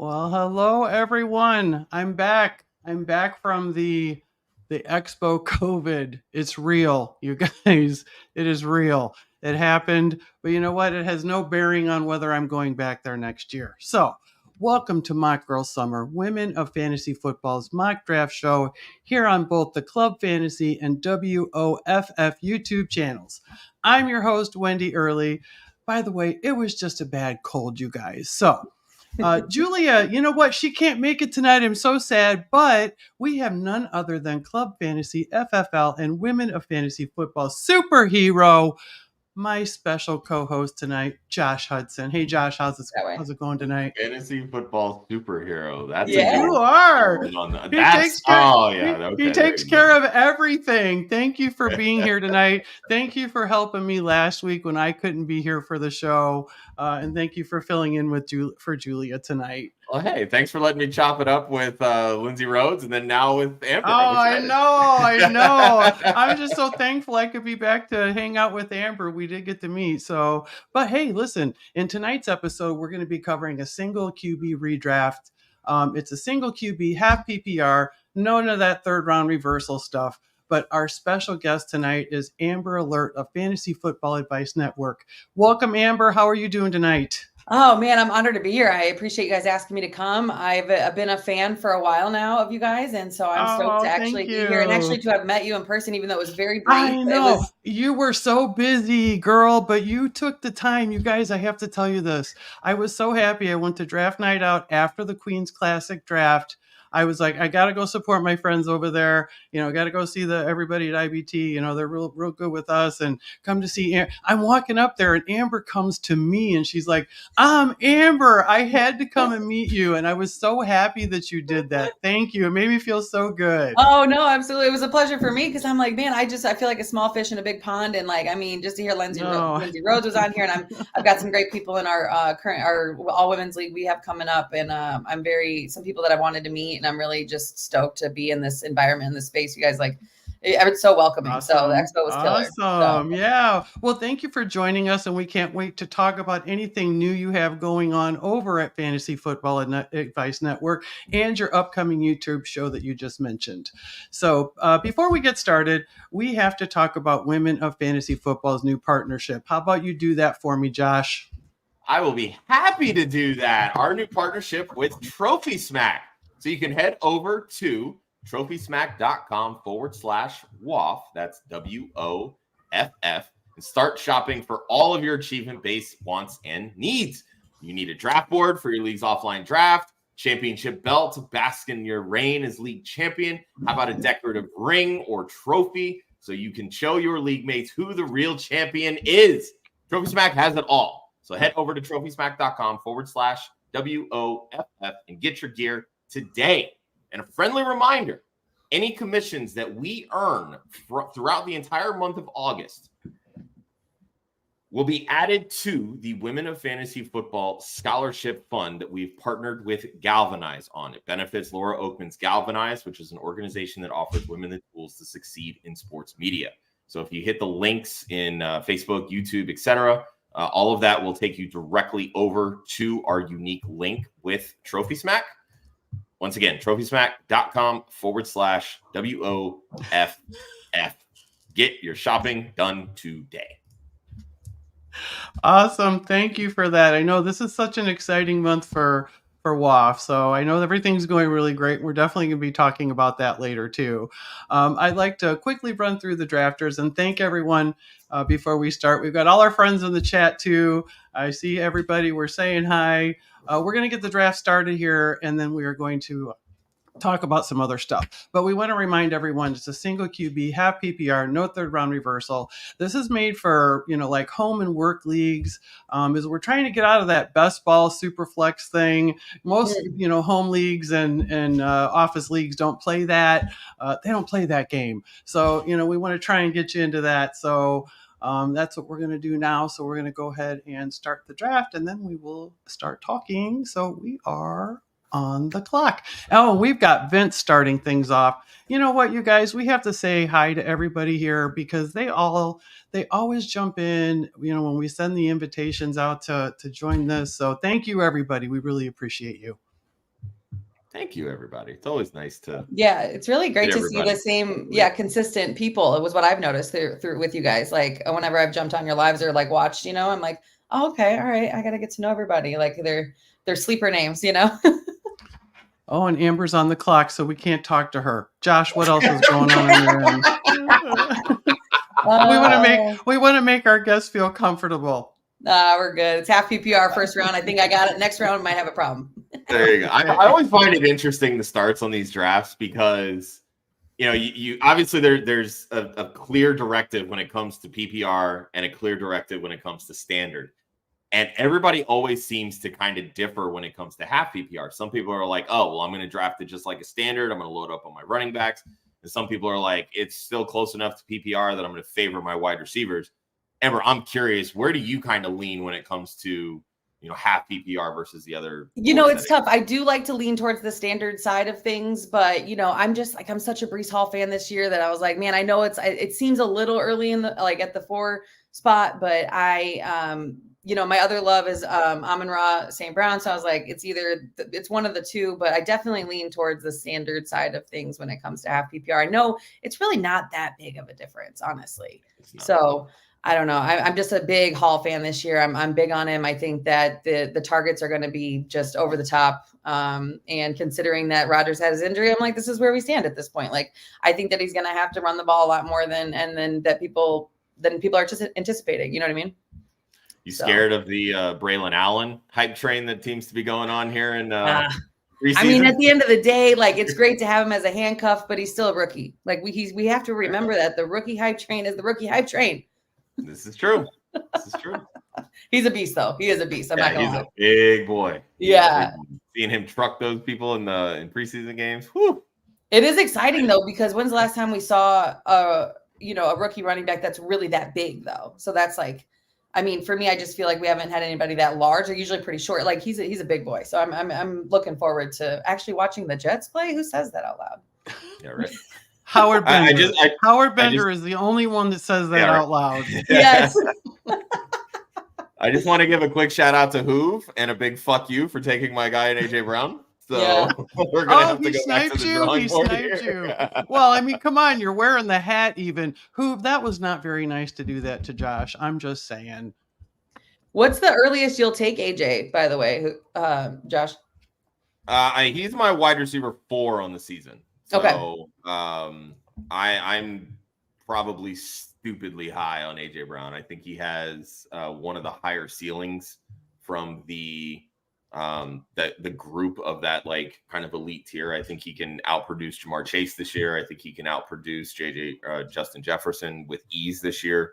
Well, hello everyone. I'm back. I'm back from the Expo COVID. It's real, you guys. It is real. It happened, but you know what? It has no bearing on whether I'm going back there next year. So, welcome to Mock Girl Summer, Women of Fantasy Football's mock draft show here on both the Club Fantasy and WOFF YouTube channels. I'm your host, Wendi Earley. By the way, it was just a bad cold, you guys. So, Julia, you know what? She can't make it tonight. I'm so sad, but we have none other than Club Fantasy, FFL, and Women of Fantasy Football superhero, my special co-host tonight, Josh Hudson. Hey, Josh, how's it going tonight? Fantasy football superhero. That's Yeah. a You are. He takes care of everything. Thank you for being here tonight. Thank you for helping me last week when I couldn't be here for the show, and thank you for filling in with for Julia tonight. Well, hey, thanks for letting me chop it up with Lindsay Rhodes and then now with Amber. Oh, I know. I'm just so thankful I could be back to hang out with Amber. We did get to meet. So, but hey, listen, in tonight's episode, we're going to be covering a single QB redraft. It's a single QB, half PPR, none of that third round reversal stuff. But our special guest tonight is Amber Alert of Fantasy Football Advice Network. Welcome, Amber. How are you doing tonight? Oh man, I'm honored to be here. I appreciate you guys asking me to come. I've been a fan for a while now of you guys, and so I'm stoked to actually be here and actually to have met you in person, even though it was very brief. I know. You were so busy, girl, but you took the time. You guys, I have to tell you this. I was so happy. I went to draft night out after the Queen's Classic draft. I was like, I got to go support my friends over there. Got to go see everybody at IBT. They're real good with us, and come to see. I'm walking up there, and Amber comes to me, and she's like, Amber, I had to come and meet you. And I was so happy that you did that. Thank you. It made me feel so good. Oh, no, absolutely. It was a pleasure for me because I'm like, man, I feel like a small fish in a big pond. And just to hear Lindsay Rhodes was on here, and I've got some great people in our current all women's league we have coming up. And I'm some people that I wanted to meet. And I'm really just stoked to be in this environment, in this space. You guys it's so welcoming. Awesome. So the expo was killer. Awesome. So. Yeah. Well, thank you for joining us. And we can't wait to talk about anything new you have going on over at Fantasy Football Advice Network and your upcoming YouTube show that you just mentioned. So before we get started, we have to talk about Women of Fantasy Football's new partnership. How about you do that for me, Josh? I will be happy to do that. Our new partnership with Trophy Smack. So you can head over to trophysmack.com/WOFF. That's WOFF. And start shopping for all of your achievement-based wants and needs. You need a draft board for your league's offline draft, championship belt to bask in your reign as league champion. How about a decorative ring or trophy so you can show your league mates who the real champion is? Trophy Smack has it all. So head over to trophysmack.com/WOFF and get your gear today. And a friendly reminder, any commissions that we earn throughout the entire month of August will be added to the Women of Fantasy Football Scholarship Fund that we've partnered with Galvanize on. It benefits Laura Oakman's Galvanize, which is an organization that offers women the tools to succeed in sports media. So if you hit the links in Facebook, YouTube, etc., all of that will take you directly over to our unique link with Trophy Smack. Once again, trophysmack.com/WOFF. Get your shopping done today. Awesome. Thank you for that. I know this is such an exciting month for WOFF, so I know everything's going really great. We're definitely going to be talking about that later too. I'd like to quickly run through the drafters and thank everyone before we start. We've got all our friends in the chat too. I see everybody. We're saying hi. We're going to get the draft started here, and then we are going to talk about some other stuff. But we want to remind everyone it's a single QB, half PPR, no third round reversal. This is made for, like home and work leagues. As we're trying to get out of that best ball super flex thing. Most, home leagues and office leagues don't play that. They don't play that game. So, we want to try and get you into that. So that's what we're going to do now. So we're going to go ahead and start the draft, and then we will start talking. So we are on the clock. Oh, we've got Vince starting things off. You know what, you guys, we have to say hi to everybody here because they always jump in, when we send the invitations out to join this. So thank you, everybody. We really appreciate you. Thank you, everybody. It's always nice to. Yeah, it's really great to see the same, consistent people. It was what I've noticed through with you guys. Like whenever I've jumped on your lives or like watched, I'm like, oh, okay, all right, I got to get to know everybody. Like their sleeper names, Oh, and Amber's on the clock, so we can't talk to her. Josh, what else is going on your end? We want to make our guests feel comfortable. We're good. It's half PPR first round. I think I got it. Next round might have a problem. There you go. I always find it interesting, the starts on these drafts, because you obviously there's a clear directive when it comes to PPR and a clear directive when it comes to standard. And everybody always seems to kind of differ when it comes to half PPR. Some people are like, oh, well, I'm going to draft it just like a standard. I'm going to load up on my running backs. And some people are like, it's still close enough to PPR that I'm going to favor my wide receivers. Amber, I'm curious, where do you kind of lean when it comes to, half PPR versus the other? It's tough. I do like to lean towards the standard side of things, but I'm just like, I'm such a Breece Hall fan this year that I was like, man, I know it seems a little early in the, like at the 4 spot, but my other love is Amon-Ra St. Brown. So I was like, it's one of the two, but I definitely lean towards the standard side of things when it comes to half PPR. I know it's really not that big of a difference, honestly. So I don't know. I'm just a big Hall fan this year. I'm big on him. I think that the targets are going to be just over the top. And considering that Rodgers had his injury, I'm like, this is where we stand at this point. Like, I think that he's going to have to run the ball a lot more than people are just anticipating. You know what I mean? You scared of the Braylon Allen hype train that seems to be going on here in preseason? I mean, at the end of the day, like, it's great to have him as a handcuff, but he's still a rookie. Like we have to remember that the rookie hype train is the rookie hype train. This is true. He's a beast, though. He is a beast. I'm not gonna lie. He's a big boy. Yeah. Seeing him truck those people in preseason games. Whew. It is exciting though, because when's the last time we saw a rookie running back that's really that big though? So that's like, I mean, for me, I just feel like we haven't had anybody that large. They're usually pretty short. Like he's a big boy. So I'm looking forward to actually watching the Jets play. Who says that out loud? Yeah, right. Howard Bender. Howard Bender is the only one that says that out loud. Yes. I just want to give a quick shout out to Hoove and a big fuck you for taking my guy in AJ Brown. So we're gonna have to go back to the drawing board here. Well, I mean, come on, you're wearing the hat even. Hoove, that was not very nice to do that to Josh. I'm just saying. What's the earliest you'll take AJ, by the way, Josh? He's my wide receiver 4 on the season. So, okay. I'm probably stupidly high on AJ Brown. I think he has one of the higher ceilings from the group of that like kind of elite tier. I think he can outproduce Jamar Chase this year. I think he can outproduce Justin Jefferson with ease this year.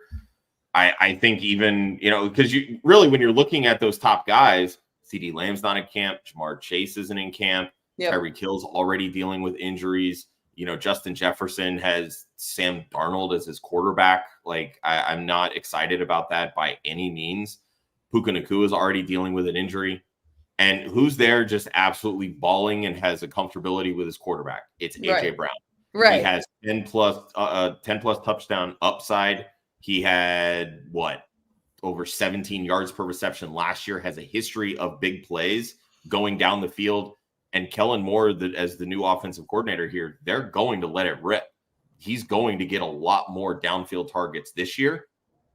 I think even, because you really, when you're looking at those top guys, CD Lamb's not in camp, Jamar Chase isn't in camp. Yep. Tyreek Hill's already dealing with injuries. Justin Jefferson has Sam Darnold as his quarterback. Like, I'm not excited about that by any means. Puka Nacua is already dealing with an injury. And who's there just absolutely balling and has a comfortability with his quarterback? It's AJ Brown. Right. He has 10 plus touchdown upside. He had over 17 yards per reception last year, has a history of big plays going down the field. And Kellen Moore, as the new offensive coordinator here, they're going to let it rip. He's going to get a lot more downfield targets this year.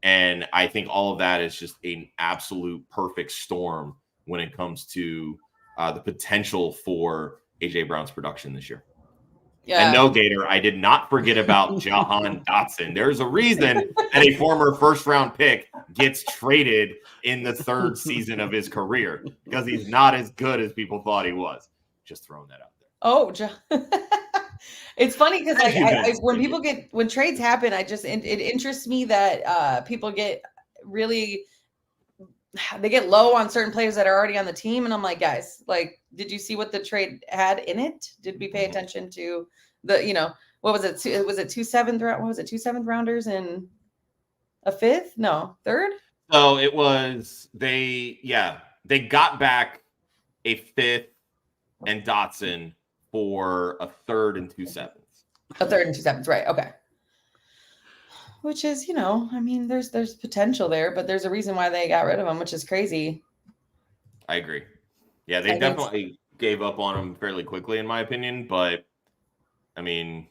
And I think all of that is just an absolute perfect storm when it comes to the potential for AJ Brown's production this year. Yeah. And no, Gator, I did not forget about Jahan Dotson. There's a reason that a former first-round pick gets traded in the 3rd season of his career, because he's not as good as people thought he was. Just throwing that out there. Oh, it's funny because when trades happen, it interests me that people get really, they get low on certain players that are already on the team. And I'm like, guys, like, did you see what the trade had in it? Did we pay attention to the, what was it? Was it 2 7th rounders and a 5th? No, 3rd? So it was, they got back a 5th and Dotson for a 3rd and 2 7ths. A 3rd and 2 7ths, right? Okay. Which is, I mean, there's potential there, but there's a reason why they got rid of him, which is crazy. I agree. Yeah, they definitely, gave up on him fairly quickly, in my opinion. But I mean,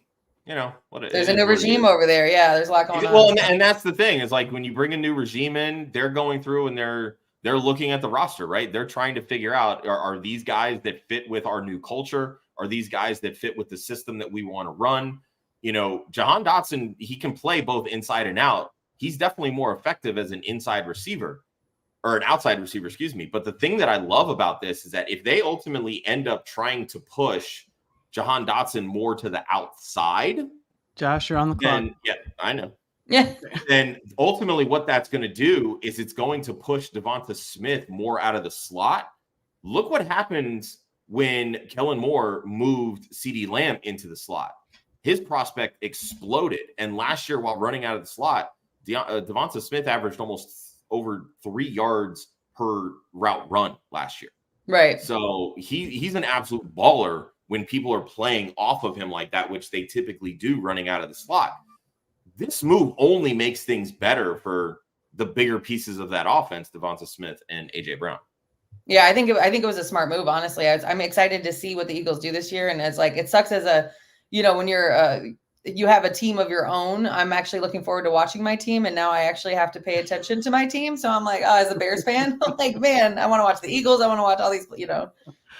there's a new regime over there. Yeah, there's a lot going on. Well, and that's the thing is like when you bring a new regime in, they're going through and they're looking at the roster, right? They're trying to figure out are these guys that fit with our new culture? Are these guys that fit with the system that we want to run? Jahan Dotson, he can play both inside and out. He's definitely more effective as an inside receiver. Or an outside receiver, excuse me. But the thing that I love about this is that if they ultimately end up trying to push Jahan Dotson more to the outside, Josh, you're on the clock. Yeah, I know. Yeah. Then ultimately what that's going to do is it's going to push Devonta Smith more out of the slot. Look what happens when Kellen Moore moved CeeDee Lamb into the slot. His prospect exploded. And last year while running out of the slot, Devonta Smith averaged almost over 3 yards per route run last year. Right. So he's an absolute baller when people are playing off of him like that, which they typically do running out of the slot. This move only makes things better for the bigger pieces of that offense, Devonta Smith and A.J. Brown. Yeah, I think it was a smart move, honestly. I'm excited to see what the Eagles do this year. And it's like, it sucks as when you're you have a team of your own. I'm actually looking forward to watching my team. And now I actually have to pay attention to my team. So I'm like, as a Bears fan, I'm like, man, I want to watch the Eagles. I want to watch all these,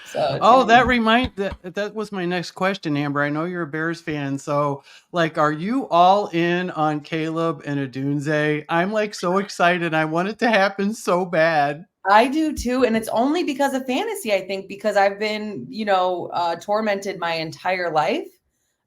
So that was my next question, Amber. I know you're a Bears fan. So like, are you all in on Caleb and Adunze? I'm like so excited. I want it to happen so bad. I do too. And it's only because of fantasy, I think, because I've been, tormented my entire life.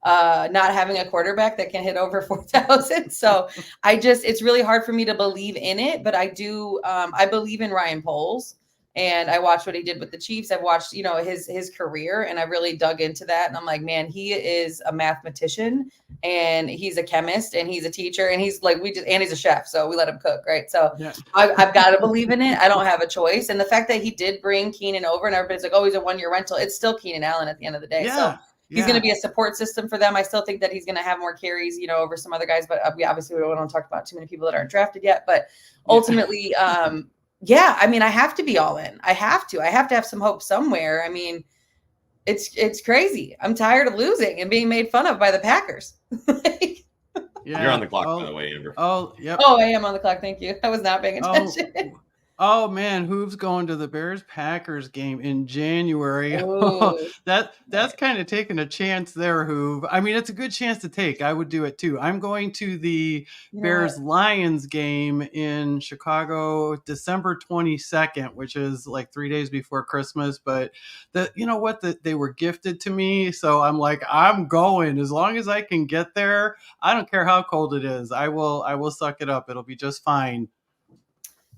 Not having a quarterback that can hit over 4,000. So it's really hard for me to believe in it, but I do, I believe in Ryan Poles and I watched what he did with the Chiefs. I've watched, his career and I really dug into that. And I'm like, man, he is a mathematician and he's a chemist and he's a teacher and he's like, and he's a chef. So we let him cook. Right. So yeah. I've got to believe in it. I don't have a choice. And the fact that he did bring Keenan over and everybody's like, oh, he's a 1-year rental. It's still Keenan Allen at the end of the day. Yeah. So he's going to be a support system for them. I still think that he's going to have more carries, over some other guys, but we obviously don't want to talk about too many people that aren't drafted yet. But ultimately, I mean, I have to be all in. I have to have some hope somewhere. I mean, it's crazy. I'm tired of losing and being made fun of by the Packers. You're on the clock, by the way, Amber. Oh, yep. Oh, I am on the clock. Thank you. I was not paying attention. Oh man, Hoove's going to the Bears-Packers game in January. That's kind of taking a chance there, Hoove. I mean, it's a good chance to take. I would do it too. I'm going to the Bears-Lions game in Chicago, December 22nd, which is like 3 days before Christmas. But they were gifted to me, so I'm like, I'm going as long as I can get there. I don't care how cold it is. I will suck it up. It'll be just fine.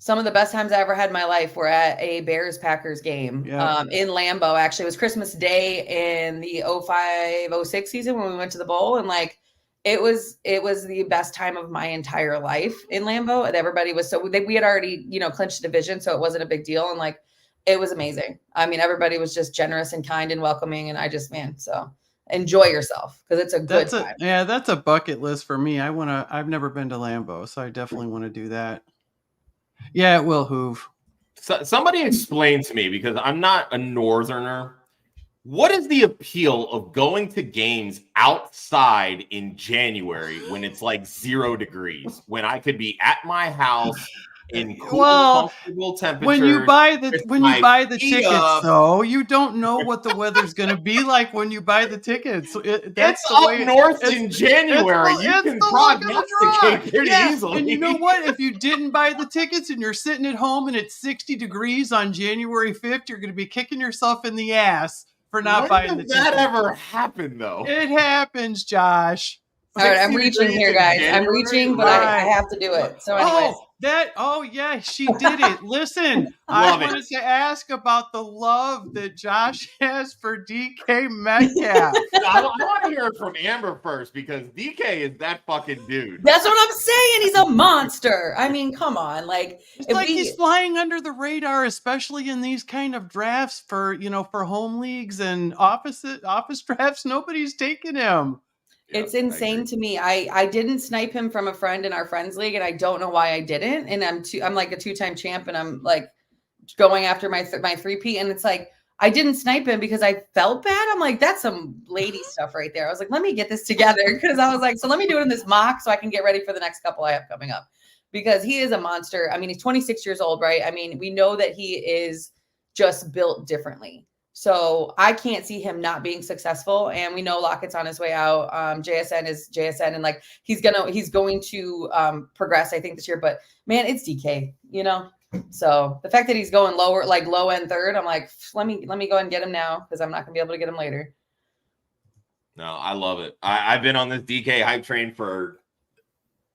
Some of the best times I ever had in my life were at a Bears-Packers game in Lambeau. Actually, it was Christmas Day in the 05-06 season when we went to the bowl. And like, it was the best time of my entire life in Lambeau. And everybody was we had already, clinched division. So it wasn't a big deal. And like, it was amazing. I mean, everybody was just generous and kind and welcoming. And so enjoy yourself because it's a good time. That's a bucket list for me. I've never been to Lambeau, so I definitely want to do that. Yeah, it will, Hoove. So, somebody explain to me, because I'm not a northerner, what is the appeal of going to games outside in January when it's like 0 degrees, when I could be at my house in cool, comfortable temperatures? When you buy the tickets, though, you don't know what the weather's going to be like when you buy the tickets. It's up north in January. You can prognosticate pretty easily. And you know what? If you didn't buy the tickets and you're sitting at home and it's 60 degrees on January 5th, you're going to be kicking yourself in the ass for not buying the tickets. Does that ever happen, though? It happens, Josh. All right, I'm reaching here, guys. I'm reaching, but I have to do it. So anyways. She did it. Listen, I wanted to ask about the love that Josh has for DK Metcalf. I want to hear it from Amber first, because DK is that fucking dude. That's what I'm saying. He's a monster. I mean, come on. Like, he's flying under the radar, especially in these kind of drafts for home leagues and office drafts. Nobody's taking him. It's insane to me. I didn't snipe him from a friend in our friends league, and I don't know why I didn't. And I'm like a 2-time champ, and I'm like going after my 3P, and it's like I didn't snipe him because I felt bad. I'm like, that's some lady stuff right there. I was like, let me get this together, because I was like, so let me do it in this mock so I can get ready for the next couple I have coming up, because he is a monster. I mean, he's 26 years old, right? I mean, we know that he is just built differently. So I can't see him not being successful. And we know Lockett's on his way out. JSN is JSN, and like he's going to progress, I think, this year. But man, it's DK, you know. So the fact that he's going lower, like low end third, I'm like, let me go and get him now, because I'm not gonna be able to get him later. No, I love it. I've been on this DK hype train for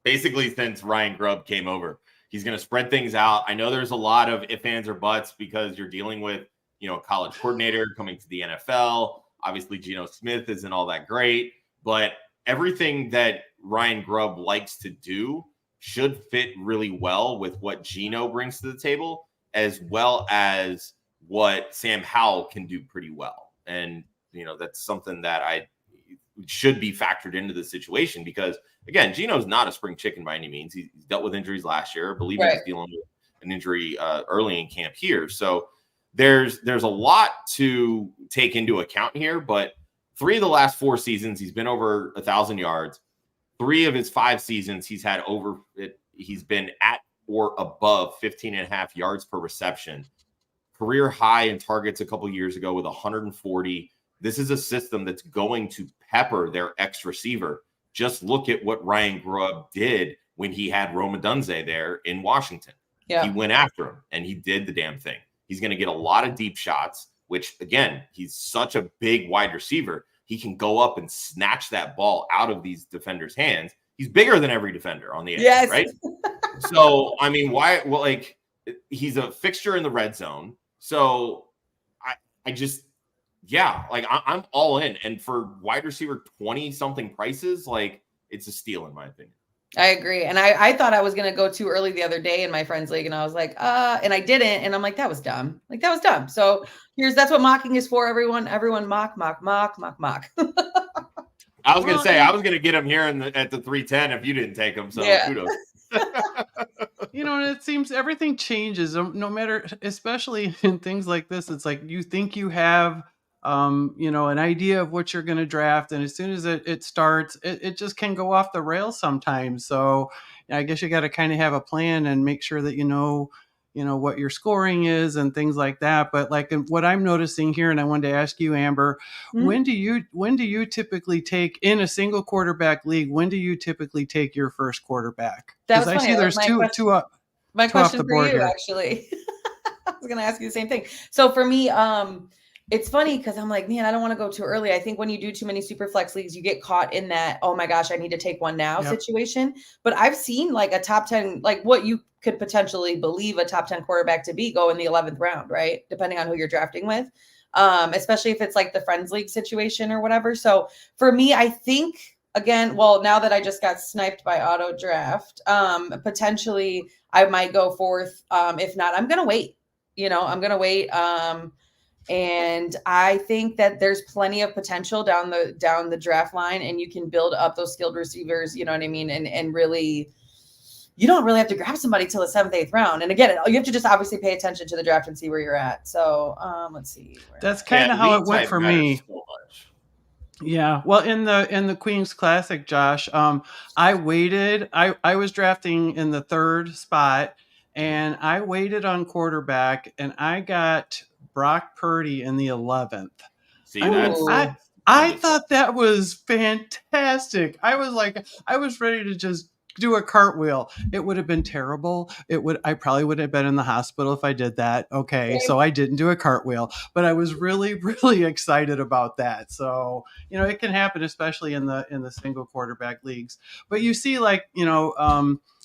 basically since Ryan Grubb came over. He's going to spread things out. I know there's a lot of ifs, ands, or buts because you're dealing with, you know, a college coordinator coming to the NFL. Obviously, Geno Smith isn't all that great, but everything that Ryan Grubb likes to do should fit really well with what Geno brings to the table, as well as what Sam Howell can do pretty well. And, you know, that's something that should be factored into the situation, because again, Geno's not a spring chicken by any means. He's dealt with injuries last year. I believe he was dealing with an injury early in camp here. So there's a lot to take into account here, but 3 of the last 4 seasons, he's been over 1,000 yards. 3 of his 5 seasons, he's been at or above 15.5 yards per reception. Career high in targets a couple years ago with 140. This is a system that's going to pepper their X receiver. Just look at what Ryan Grubb did when he had Rome Odunze there in Washington. Yeah. He went after him, and he did the damn thing. He's going to get a lot of deep shots, which, again, he's such a big wide receiver. He can go up and snatch that ball out of these defenders' hands. He's bigger than every defender on the edge, right? So, I mean, why? Well, like, he's a fixture in the red zone. So, I'm all in. And for wide receiver 20-something prices, like, it's a steal in my opinion. I agree. And I thought I was going to go too early the other day in my friend's league, and I was like, and I didn't. And I'm like, that was dumb. So that's what mocking is for, everyone. Everyone mock. I was going to say, I was going to get him here at the 310 if you didn't take him. So kudos. You know, it seems everything changes, no matter, especially in things like this. It's like you think you have an idea of what you're going to draft, and as soon as it starts, it just can go off the rails sometimes. So I guess you got to kind of have a plan and make sure that you know what your scoring is and things like that. But like what I'm noticing here, and I wanted to ask you, Amber, when do you typically take, in a single quarterback league, when do you typically take your first quarterback? Because I see there's two off the board here. Actually. I was going to ask you the same thing. So for me, it's funny because I'm like, man, I don't want to go too early. I think when you do too many super flex leagues, you get caught in that, oh my gosh, I need to take one now situation. But I've seen like a top 10, like what you could potentially believe a top 10 quarterback to be, go in the 11th round, right? Depending on who you're drafting with, especially if it's like the friends league situation or whatever. So for me, I think, again, well, now that I just got sniped by auto draft, potentially I might go 4th. If not, I'm going to wait. I'm going to wait. And I think that there's plenty of potential down the draft line, and you can build up those skilled receivers, you know what I mean? And really, you don't really have to grab somebody till the 7th, 8th round. And again, you have to just obviously pay attention to the draft and see where you're at. So let's see. That's kind of how it went for me. Yeah. Well, in the Queen's Classic, Josh, I waited. I was drafting in the 3rd spot, and I waited on quarterback, and I got Brock Purdy in the 11th. See, I thought that was fantastic. I was ready to just do a cartwheel. It would have been terrible. I probably would have been in the hospital if I did that. Okay. So I didn't do a cartwheel, but I was really, really excited about that. So, it can happen, especially in the single quarterback leagues, but you see, like,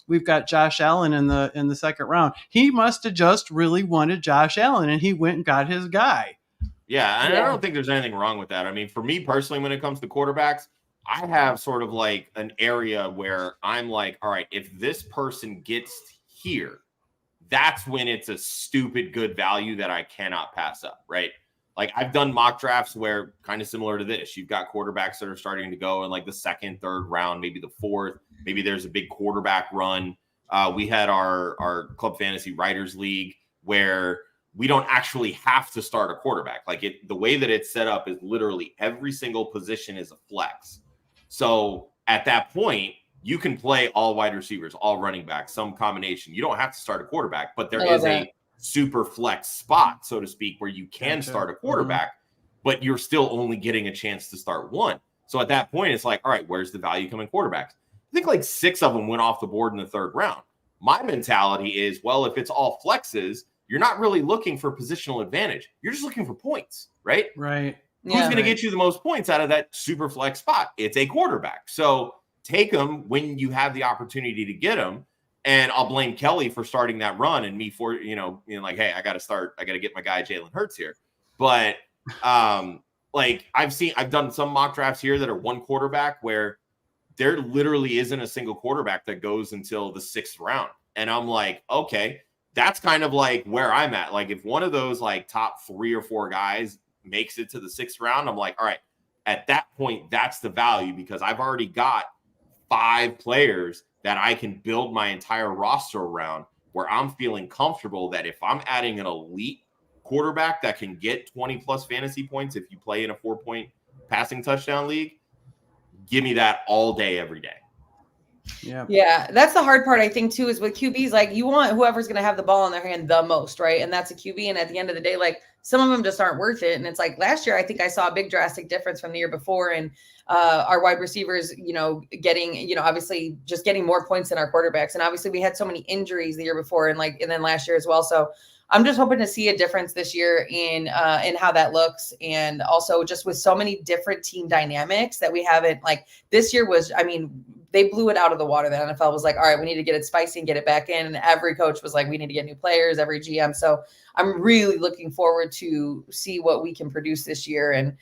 we've got Josh Allen in the 2nd round. He must have just really wanted Josh Allen, and he went and got his guy. Yeah, and I don't think there's anything wrong with that. I mean, for me personally, when it comes to quarterbacks, I have sort of like an area where I'm like, all right, if this person gets here, that's when it's a stupid good value that I cannot pass up, right? Like, I've done mock drafts where, kind of similar to this, you've got quarterbacks that are starting to go in like the 2nd, 3rd round, maybe the 4th. Maybe there's a big quarterback run. We had our Club Fantasy Writers League where we don't actually have to start a quarterback. Like the way that it's set up is literally every single position is a flex. So at that point, you can play all wide receivers, all running backs, some combination. You don't have to start a quarterback, but there is a super flex spot, so to speak, where you can start a quarterback, but you're still only getting a chance to start one. So at that point, it's like, all right, where's the value coming quarterbacks? I think like 6 of them went off the board in the 3rd round. My mentality is, well, if it's all flexes, you're not really looking for positional advantage. You're just looking for points, right? Right. Who's going to get you the most points out of that super flex spot? It's a quarterback. So take them when you have the opportunity to get them. And I'll blame Kelly for starting that run and me for, like, hey, I got to get my guy Jalen Hurts here. But like I've done some mock drafts here that are one quarterback where there literally isn't a single quarterback that goes until the 6th round. And I'm like, okay, that's kind of like where I'm at. Like if one of those like top 3 or 4 guys makes it to the 6th round, I'm like, all right, at that point, that's the value because I've already got 5 players that I can build my entire roster around where I'm feeling comfortable that if I'm adding an elite quarterback that can get 20 plus fantasy points, if you play in a 4-point passing touchdown league, give me that all day, every day. Yeah, that's the hard part, I think, too, is with QBs, like you want whoever's going to have the ball in their hand the most, right? And that's a QB. And at the end of the day, like some of them just aren't worth it. And it's like last year, I think I saw a big drastic difference from the year before. And our wide receivers, getting, obviously just getting more points than our quarterbacks. And obviously we had so many injuries the year before and then last year as well. So I'm just hoping to see a difference this year in how that looks. And also just with so many different team dynamics that we haven't, like this year was, they blew it out of the water. The NFL was like, all right, we need to get it spicy and get it back in. And every coach was like, we need to get new players, every GM. So I'm really looking forward to see what we can produce this year. And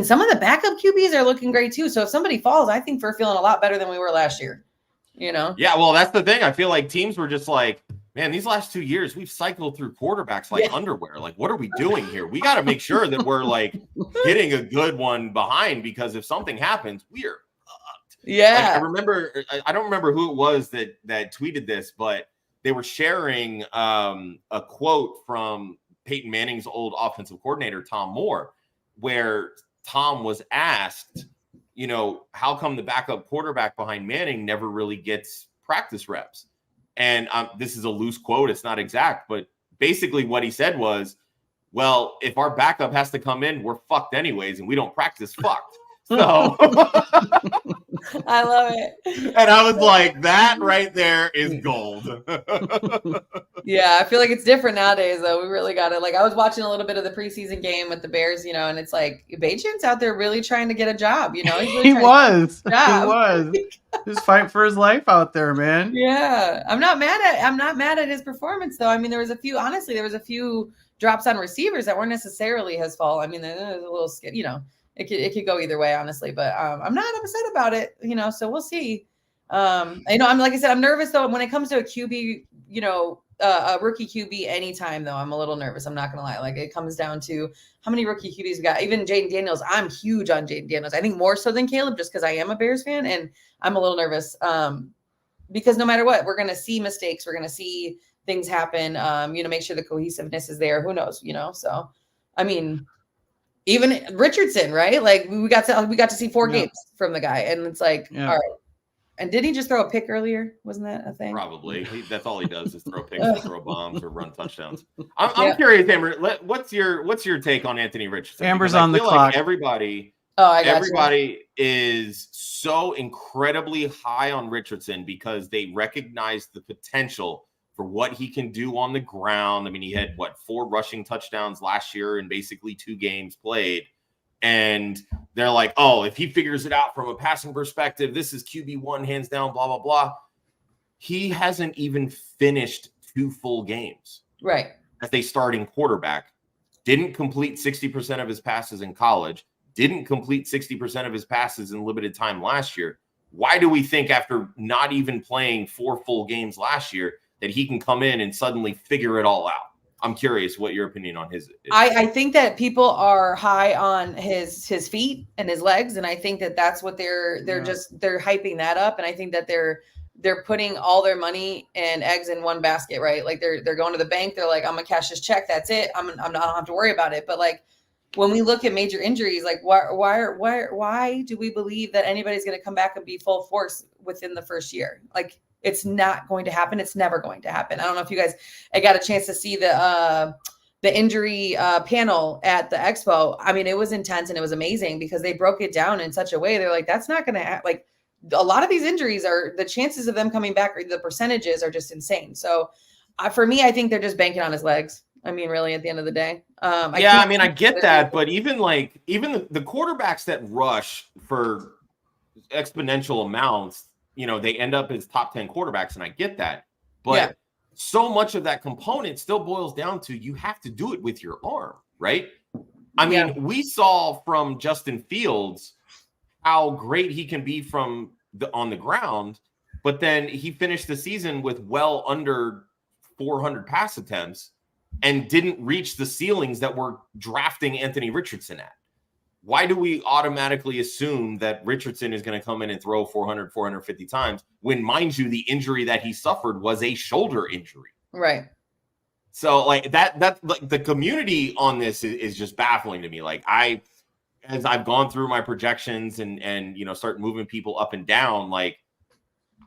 some of the backup QBs are looking great too. So if somebody falls, I think we're feeling a lot better than we were last year, Yeah, well, that's the thing. I feel like teams were just like, man, these last 2 years, we've cycled through quarterbacks like underwear. Like, what are we doing here? We got to make sure that we're like getting a good one behind because if something happens, we're fucked. Yeah. Like, I don't remember who it was that tweeted this, but they were sharing a quote from Peyton Manning's old offensive coordinator, Tom Moore, where Tom was asked, how come the backup quarterback behind Manning never really gets practice reps? And this is a loose quote. It's not exact, but basically what he said was, well, if our backup has to come in, we're fucked anyways, and we don't practice fucked. So I love it. And I was like, that right there is gold. Yeah, I feel like it's different nowadays, though. We really got it. Like, I was watching a little bit of the preseason game with the Bears, and it's like, Bajan's out there really trying to get a job, He's really He was. Just fight for his life out there, man. Yeah. I'm not mad at his performance, though. There was a few drops on receivers that weren't necessarily his fault. There was a little skid, It could go either way, honestly, but I'm not upset about it, so we'll see. Like I said, I'm nervous though. When it comes to a QB, a rookie QB anytime though, I'm a little nervous. I'm not going to lie. Like it comes down to how many rookie QBs we got. Even Jaden Daniels, I'm huge on Jaden Daniels. I think more so than Caleb, just because I am a Bears fan and I'm a little nervous because no matter what, we're going to see mistakes. We're going to see things happen, make sure the cohesiveness is there. Who knows, So, even Richardson, right? Like we got to see 4 games from the guy, and it's like, all right. And did he just throw a pick earlier? Wasn't that a thing? Probably. That's all he does is throw picks, and throw bombs, or run touchdowns. I'm curious, Amber. What's your take on Anthony Richardson? Amber's on the clock. Like everybody is so incredibly high on Richardson because they recognize the potential for what he can do on the ground. He had 4 rushing touchdowns last year in basically 2 games played. And they're like, oh, if he figures it out from a passing perspective, this is QB1 hands down, blah, blah, blah. He hasn't even finished 2 full games. Right. As a starting quarterback. Didn't complete 60% of his passes in college. Didn't complete 60% of his passes in limited time last year. Why do we think after not even playing 4 full games last year that he can come in and suddenly figure it all out? I'm curious what your opinion on his is. I think that people are high on his feet and his legs, and I think that that's what they're hyping that up, and I think that they're they're putting all their money and eggs in one basket, right? Like they're going to the bank. They're like, I'm gonna cash this check. That's it. I don't have to worry about it. But like when we look at major injuries, like why do we believe that anybody's going to come back and be full force within the first year? Like it's not going to happen. It's never going to happen. I don't know if you guys, I got a chance to see the injury panel at the expo. I mean, it was intense and it was amazing because they broke it down in such a way. They're like, that's not going to like a lot of these injuries are the chances of them coming back or the percentages are just insane. So for me, I think they're just banking on his legs. I mean, really, at the end of the day. I get that, but even the quarterbacks that rush for exponential amounts, they end up as top 10 quarterbacks, and I get that. But so much of that component still boils down to you have to do it with your arm, right? I mean, we saw from Justin Fields how great he can be on the ground, but then he finished the season with well under 400 pass attempts and didn't reach the ceilings that we're drafting Anthony Richardson at. Why do we automatically assume that Richardson is going to come in and throw 400, 450 times when, mind you, the injury that he suffered was a shoulder injury? Right. So like that like the community on this is just baffling to me. Like as I've gone through my projections and start moving people up and down, like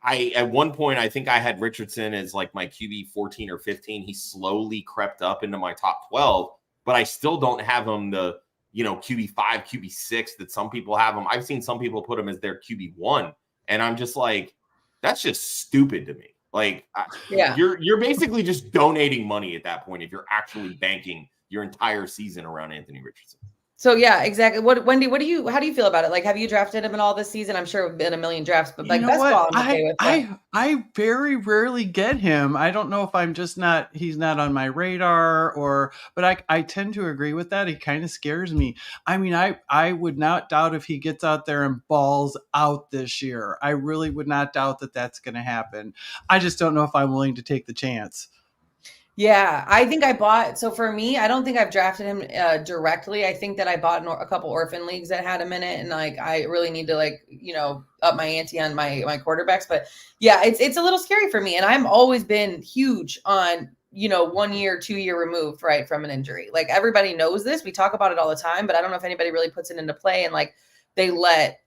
at one point, I think I had Richardson as like my QB 14 or 15. He slowly crept up into my top 12, but I still don't have him the, QB 5, QB 6 that some people have him. I've seen some people put him as their QB 1. And I'm just like, that's just stupid to me. Like, you're basically just donating money at that point if you're actually banking your entire season around Anthony Richardson. So yeah, exactly. Wendi, how do you feel about it? Like, have you drafted him in all this season? I'm sure it's been a million drafts, but like best ball, I'm okay with that. I very rarely get him. I don't know if I'm just he's not on my radar but I tend to agree with that. He kind of scares me. I mean, I would not doubt if he gets out there and balls out this year. I really would not doubt that that's going to happen. I just don't know if I'm willing to take the chance. Yeah, I think so for me, I don't think I've drafted him directly. I think that I bought a couple orphan leagues that had him in it. And like, I really need to up my ante on my quarterbacks, but yeah, it's a little scary for me. And I've always been huge on, 1 year, 2 year removed, right, from an injury. Like everybody knows this, we talk about it all the time, but I don't know if anybody really puts it into play and like they let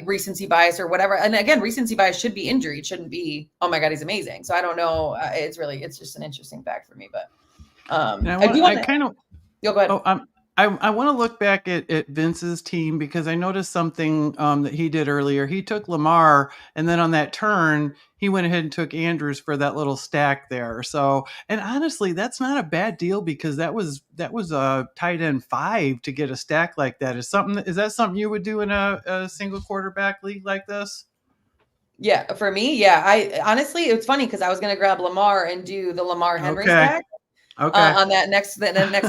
recency bias or whatever. And again, recency bias should be injury. It shouldn't be, oh my God, he's amazing. So I don't know. It's just an interesting fact for me, but go ahead. I want to look back at Vince's team because I noticed something that he did earlier. He took Lamar, and then on that turn, he went ahead and took Andrews for that little stack there. So, and honestly, that's not a bad deal because that was a tight end 5 to get a stack like that. Is that something you would do in a single quarterback league like this? Yeah, for me, yeah. I honestly, it's funny because I was going to grab Lamar and do the Lamar Henry stack. Okay. On that next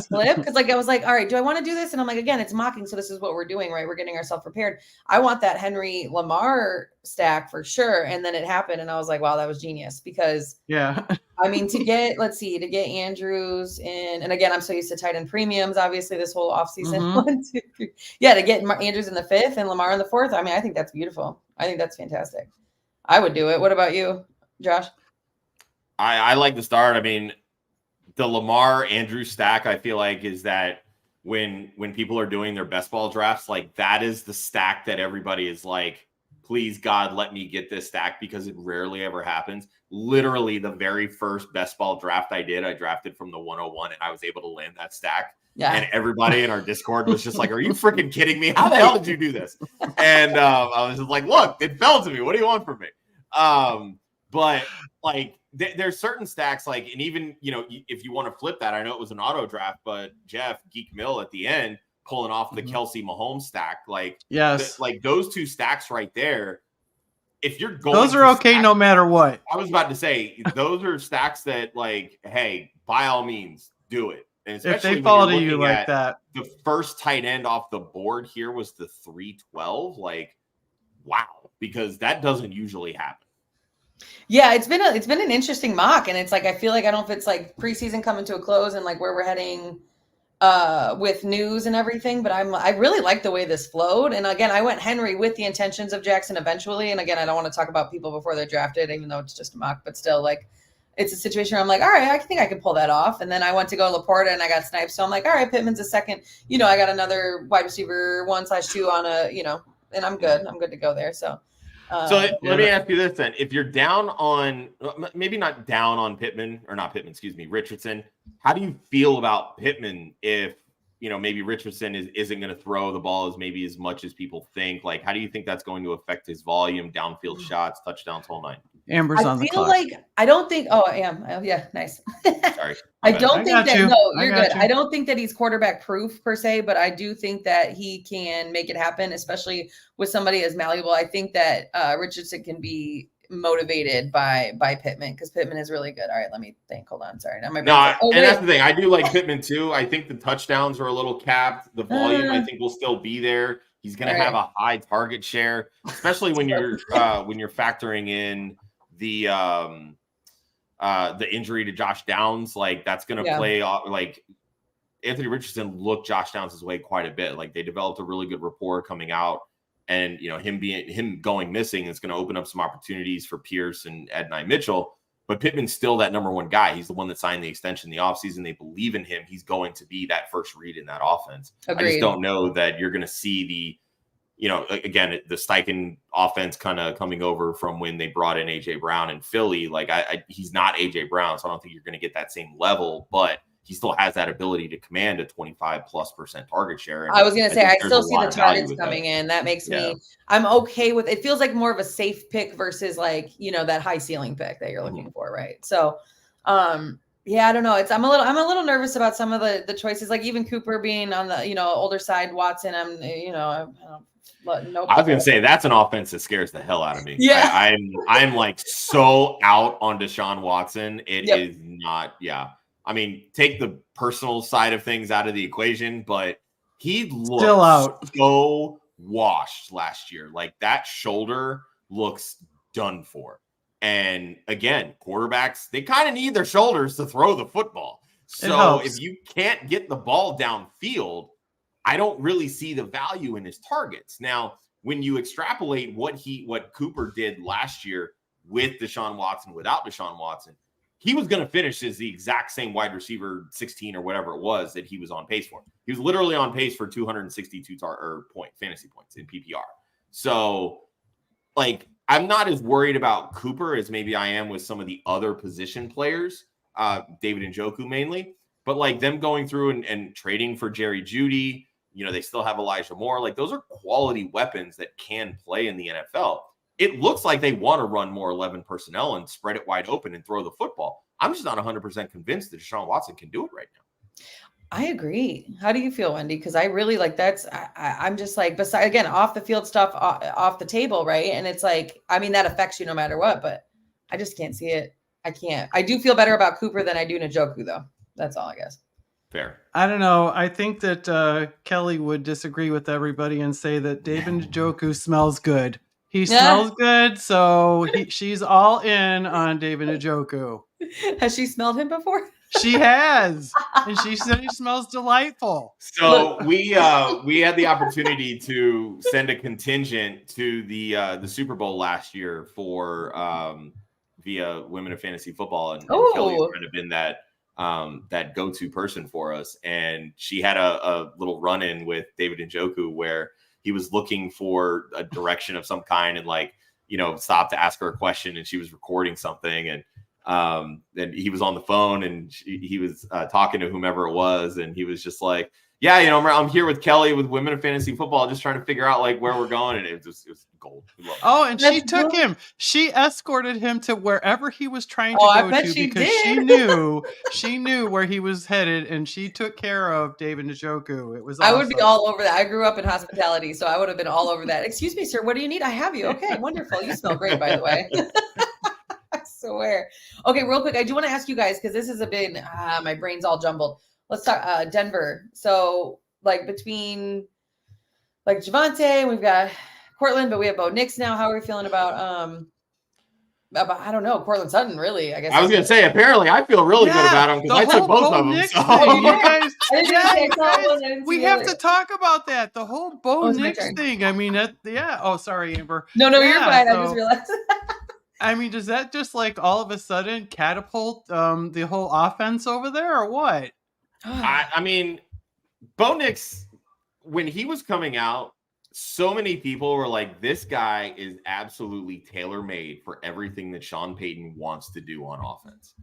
flip, because like I was like, all right, do I want to do this? And I'm like, again, it's mocking, so this is what we're doing, right? We're getting ourselves prepared. I want that Henry Lamar stack for sure. And then it happened, and I was like, wow, that was genius because I mean, to get Andrews in, and again, I'm so used to tight end premiums, obviously this whole offseason. Mm-hmm. 1, 2, 3. Yeah, to get Andrews in the 5th and Lamar in the 4th. I mean, I think that's beautiful. I think that's fantastic. I would do it. What about you, Josh? I like the start. I mean, the Lamar Andrew stack, I feel like, is that when people are doing their best ball drafts, like that is the stack that everybody is like, please God, let me get this stack because it rarely ever happens. Literally the very first best ball draft I drafted from the 101 and I was able to land that stack. Yeah. And everybody in our Discord was just like, are you freaking kidding me? How the hell did you do this? And I was just like, look, it fell to me. What do you want from me? But like, there's certain stacks, like, and even, if you want to flip that, I know it was an auto draft, but Jeff Geek Mill at the end pulling off the Kelce Mahomes stack, like, yes, like those two stacks right there. If you're going, those are okay no matter what. I was about to say those are stacks that, like, hey, by all means, do it. And especially if they fall to you like that. The first tight end off the board here was the 312. Like, wow, because that doesn't usually happen. Yeah, it's been an interesting mock, and it's like I feel like I don't know if it's like preseason coming to a close and like where we're heading with news and everything, but I really like the way this flowed. And again, I went Henry with the intentions of Jackson eventually. And again, I don't want to talk about people before they're drafted, even though it's just a mock, but still, like, it's a situation where I'm like, all right, I think I can pull that off. And then I went to go Laporta and I got sniped. So I'm like, all right, Pittman's a second, I got another wide receiver 1/2 on a, and I'm good. I'm good to go there. So let me ask you this then. If you're down on, maybe not down on Richardson, how do you feel about Pittman if, maybe Richardson isn't going to throw the ball as much as people think? Like, how do you think that's going to affect his volume, downfield shots, touchdowns, whole nine? Amber's on the clock. I don't think, I am. Oh, yeah, nice. Sorry. I don't think that, no, you're good. You. I don't think that he's quarterback proof per se, but I do think that he can make it happen, especially with somebody as malleable. I think that Richardson can be motivated by Pittman because Pittman is really good. All right, let me think. Hold on. Sorry. That's the thing. I do like Pittman too. I think the touchdowns are a little capped. The volume, I think, will still be there. He's going to have a high target share, especially when you're factoring in the injury to Josh Downs. Like, that's going to play off. Like, Anthony Richardson looked Josh Downs' way quite a bit. Like, they developed a really good rapport coming out, and him going missing is going to open up some opportunities for Pierce and Adonai Mitchell. But Pittman's still that number one guy. He's the one that signed the extension in the offseason. They believe in him. He's going to be that first read in that offense. Agreed. I just don't know that you're going to see again, the Steichen offense kind of coming over from when they brought in A.J. Brown in Philly. Like, he's not A.J. Brown, so I don't think you're going to get that same level, but he still has that ability to command a 25+% target share. And I was going to say, I still see the targets coming in. That makes me, I'm okay with it. Feels like more of a safe pick versus like, that high ceiling pick that you're looking for. Right. So, I don't know. I'm a little nervous about some of the choices, like even Cooper being on the, older side, Watson. I was going to say that's an offense that scares the hell out of me. Yeah. I'm like so out on Deshaun Watson. It is not. Yeah. I mean, take the personal side of things out of the equation, but he looked still out so washed last year. Like, that shoulder looks done for. And again, quarterbacks, they kind of need their shoulders to throw the football. So if you can't get the ball downfield, I don't really see the value in his targets. Now, when you extrapolate what Cooper did last year with Deshaun Watson, without Deshaun Watson, he was going to finish as the exact same wide receiver 16 or whatever it was that he was on pace for. He was literally on pace for 262 fantasy points in PPR. So, like, I'm not as worried about Cooper as maybe I am with some of the other position players, David Njoku mainly. But, like, them going through and trading for Jerry Jeudy, they still have Elijah Moore. Like, those are quality weapons that can play in the NFL. It looks like they want to run more 11 personnel and spread it wide open and throw the football. I'm just not 100% convinced that Deshaun Watson can do it right now. I agree. How do you feel, Wendi? Because I really like I'm just like, besides, again, off the field stuff off the table, right? And it's like, I mean, that affects you no matter what, but I just can't see it. I can't. I do feel better about Cooper than I do Njoku, though. That's all, I guess. Fair. I don't know. I think that Kelly would disagree with everybody and say that David Njoku smells good. He smells good, so she's all in on David Njoku. Has she smelled him before? She has, and she said he smells delightful. So we had the opportunity to send a contingent to the Super Bowl last year for via Women of Fantasy Football, and Kelly's kind of been that go-to person for us. And she had a little run-in with David Njoku where he was looking for a direction of some kind and stopped to ask her a question, and she was recording something, and he was on the phone and he was talking to whomever it was. And he was just like, yeah, I'm here with Kelly with Women of Fantasy Football, just trying to figure out like where we're going. And it was gold. Oh, and she took him. She escorted him to wherever he was trying to go to because she knew where he was headed, and she took care of David Njoku. It was awesome. I would be all over that. I grew up in hospitality, so I would have been all over that. Excuse me, sir, what do you need? I have you. Okay, wonderful. You smell great, by the way. I swear. Okay, real quick, I do want to ask you guys, because this has been my brain's all jumbled. Let's talk Denver. So, like, between like Javonte, we've got Cortland, but we have Bo Nix now. How are we feeling about I don't know, Cortland Sutton, really. I guess I was gonna say, apparently, I feel really good about him because I took both of them. So. We have to talk about that. The whole Bo Nix thing. I mean, Oh, sorry, Amber. No, you're fine. I just realized. I mean, does that just like all of a sudden catapult the whole offense over there, or what? I mean, Bo Nix, when he was coming out, so many people were like, this guy is absolutely tailor-made for everything that Sean Payton wants to do on offense.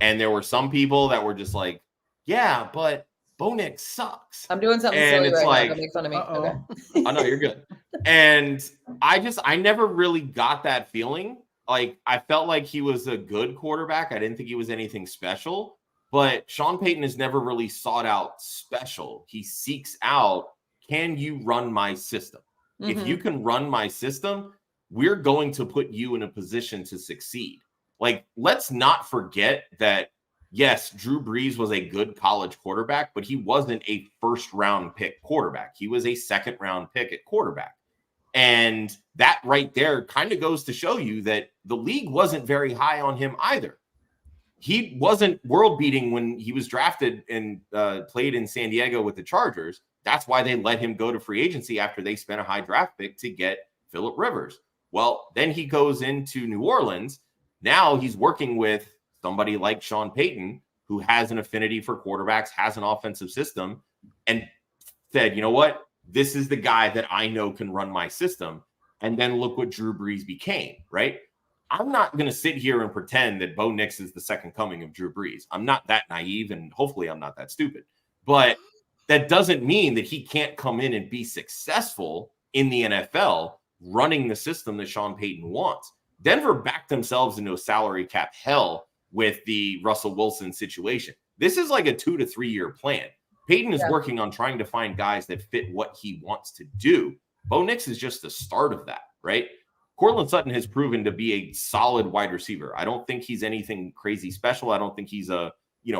And there were some people that were just like, yeah, but Bo Nix sucks. I'm doing something silly right now. Don't make fun of me. Okay. Oh, no, you're good. And I never really got that feeling. Like, I felt like he was a good quarterback. I didn't think he was anything special. But Sean Payton has never really sought out special. He seeks out, can you run my system? Mm-hmm. If you can run my system, we're going to put you in a position to succeed. Like, let's not forget that, yes, Drew Brees was a good college quarterback, but he wasn't a first-round pick quarterback. He was a second-round pick at quarterback. And that right there kind of goes to show you that the league wasn't very high on him either. He wasn't world-beating when he was drafted and played in San Diego with the Chargers. That's why they let him go to free agency after they spent a high draft pick to get Phillip Rivers. Well, then he goes into New Orleans. Now he's working with somebody like Sean Payton, who has an affinity for quarterbacks, has an offensive system, and said, you know what? This is the guy that I know can run my system. And then look what Drew Brees became, right? I'm not going to sit here and pretend that Bo Nix is the second coming of Drew Brees. I'm not that naive, and hopefully I'm not that stupid. But that doesn't mean that he can't come in and be successful in the NFL running the system that Sean Payton wants. Denver backed themselves into a salary cap hell with the Russell Wilson situation. This is like a 2 to 3 year plan. Payton is working on trying to find guys that fit what he wants to do. Bo Nix is just the start of that, right? Cortland Sutton has proven to be a solid wide receiver. I don't think he's anything crazy special. I don't think he's a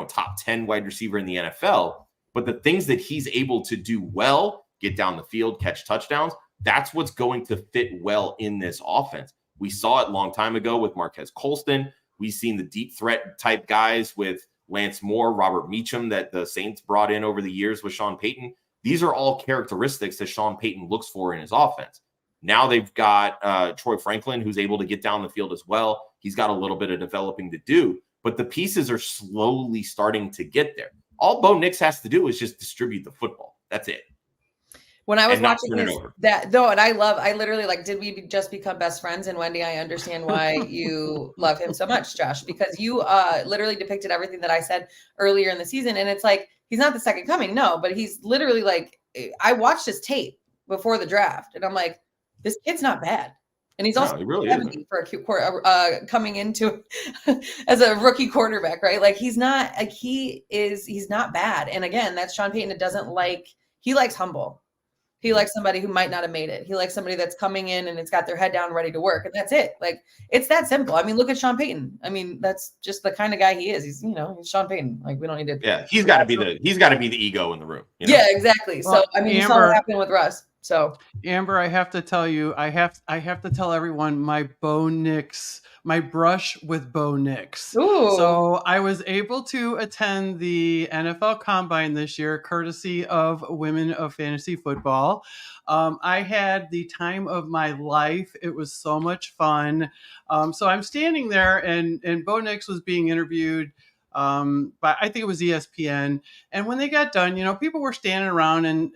top 10 wide receiver in the NFL. But the things that he's able to do well, get down the field, catch touchdowns, that's what's going to fit well in this offense. We saw it a long time ago with Marquez Colston. We've seen the deep threat type guys with Lance Moore, Robert Meacham that the Saints brought in over the years with Sean Payton. These are all characteristics that Sean Payton looks for in his offense. Now they've got Troy Franklin, who's able to get down the field as well. He's got a little bit of developing to do, but the pieces are slowly starting to get there. All Bo Nix has to do is just distribute the football. That's it. When I was watching I literally did we just become best friends? And Wendi, I understand why you love him so much, Josh, because you literally depicted everything that I said earlier in the season. And it's like, he's not the second coming. No, but he's literally like, I watched his tape before the draft and I'm like, this kid's not bad. And he's also really 70 for a coming into as a rookie quarterback, right? Like he's not bad. And again, that's Sean Payton. He likes humble. He likes somebody who might not have made it. He likes somebody that's coming in and it's got their head down, ready to work. And that's it. Like, it's that simple. I mean, look at Sean Payton. I mean, that's just the kind of guy he is. He's, he's Sean Payton. Like, we don't need to. Yeah. He's got to be the ego in the room. Yeah, exactly. Well, so, I mean, Amber, you saw what happened with Russ. So Amber, I have to tell you, I have to tell everyone my brush with Bo Nix. Ooh. So I was able to attend the NFL Combine this year, courtesy of Women of Fantasy Football. I had the time of my life. It was so much fun. So I'm standing there and Bo Nix was being interviewed but I think it was ESPN. And when they got done, people were standing around and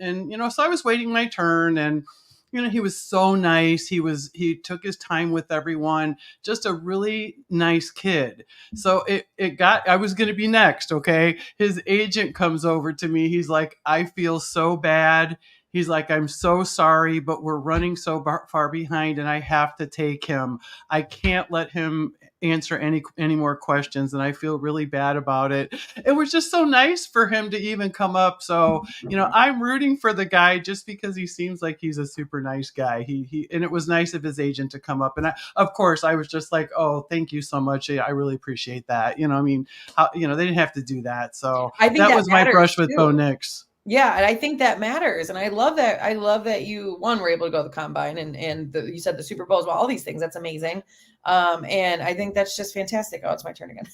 so I was waiting my turn and, he was so nice. He took his time with everyone, just a really nice kid. So I was going to be next. Okay. His agent comes over to me. He's like, I feel so bad. He's like, I'm so sorry, but we're running so far behind and I have to take him. I can't let him answer any more questions and I feel really bad about it. It was just so nice for him to even come up. So, I'm rooting for the guy just because he seems like he's a super nice guy. He and it was nice of his agent to come up. And of course I was just like, oh, thank you so much. I really appreciate that. They didn't have to do that. So I think that was my brush with Bo Nix. Yeah, and I think that matters. And I love that you were able to go to the combine and you said the Super Bowl as well, all these things. That's amazing. And I think that's just fantastic. Oh, it's my turn again.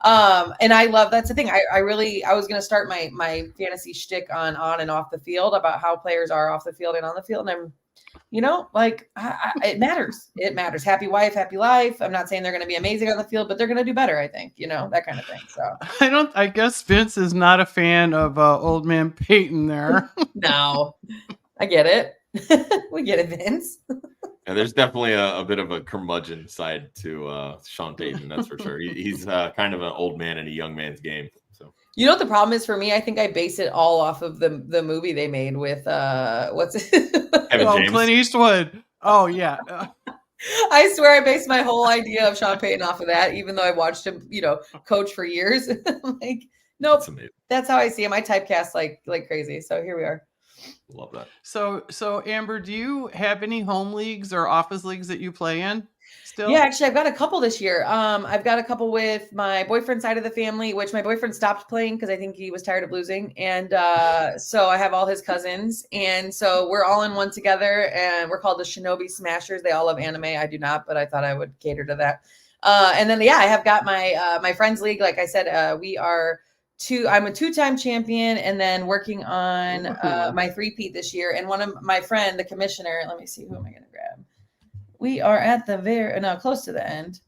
And I love, that's the thing. I was going to start my fantasy shtick on and off the field about how players are off the field and on the field. And I'm, it matters. It matters. Happy wife, happy life. I'm not saying they're going to be amazing on the field, but they're going to do better, I think, that kind of thing. So I guess Vince is not a fan of old man Peyton there. No, I get it. We get it, Vince. Yeah, there's definitely a bit of a curmudgeon side to Sean Payton, that's for sure. He's kind of an old man in a young man's game. So you know what the problem is for me? I think I base it all off of the movie they made with what's it? Clint Eastwood. Oh yeah. I swear I based my whole idea of Sean Payton off of that, even though I watched him, coach for years. Like, nope, that's how I see him. I typecast like crazy. So here we are. Love that. So Amber, do you have any home leagues or office leagues that you play in still? Yeah, actually, I've got a couple this year. I've got a couple with my boyfriend's side of the family, which my boyfriend stopped playing because I think he was tired of losing. And so I have all his cousins. And so we're all in one together, and we're called the Shinobi Smashers. They all love anime. I do not, but I thought I would cater to that. And then, I have got my friends league. Like I said, I'm a 2-time champion, and then working on my 3-peat this year. And one of my friend, the commissioner, let me see, who am I going to grab? We are at the close to the end.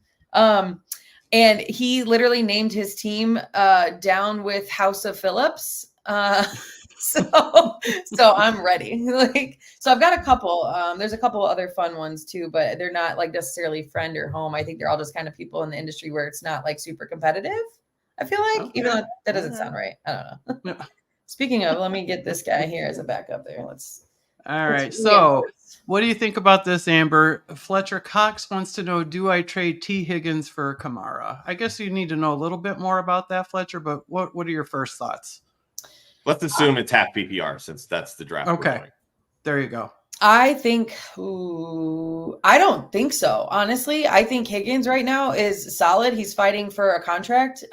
And he literally named his team down with House of Phillips. So I'm ready. So I've got a couple. There's a couple other fun ones too, but they're not like necessarily friend or home. I think they're all just kind of people in the industry where it's not like super competitive. I feel like, even though that doesn't sound right. I don't know. Speaking of, let me get this guy here as a backup there. All right. So what do you think about this, Amber? Fletcher Cox wants to know, do I trade T. Higgins for Kamara? I guess you need to know a little bit more about that, Fletcher, but what are your first thoughts? Let's assume it's half PPR since that's the draft. Okay. There you go. I think, I don't think so. Honestly, I think Higgins right now is solid. He's fighting for a contract.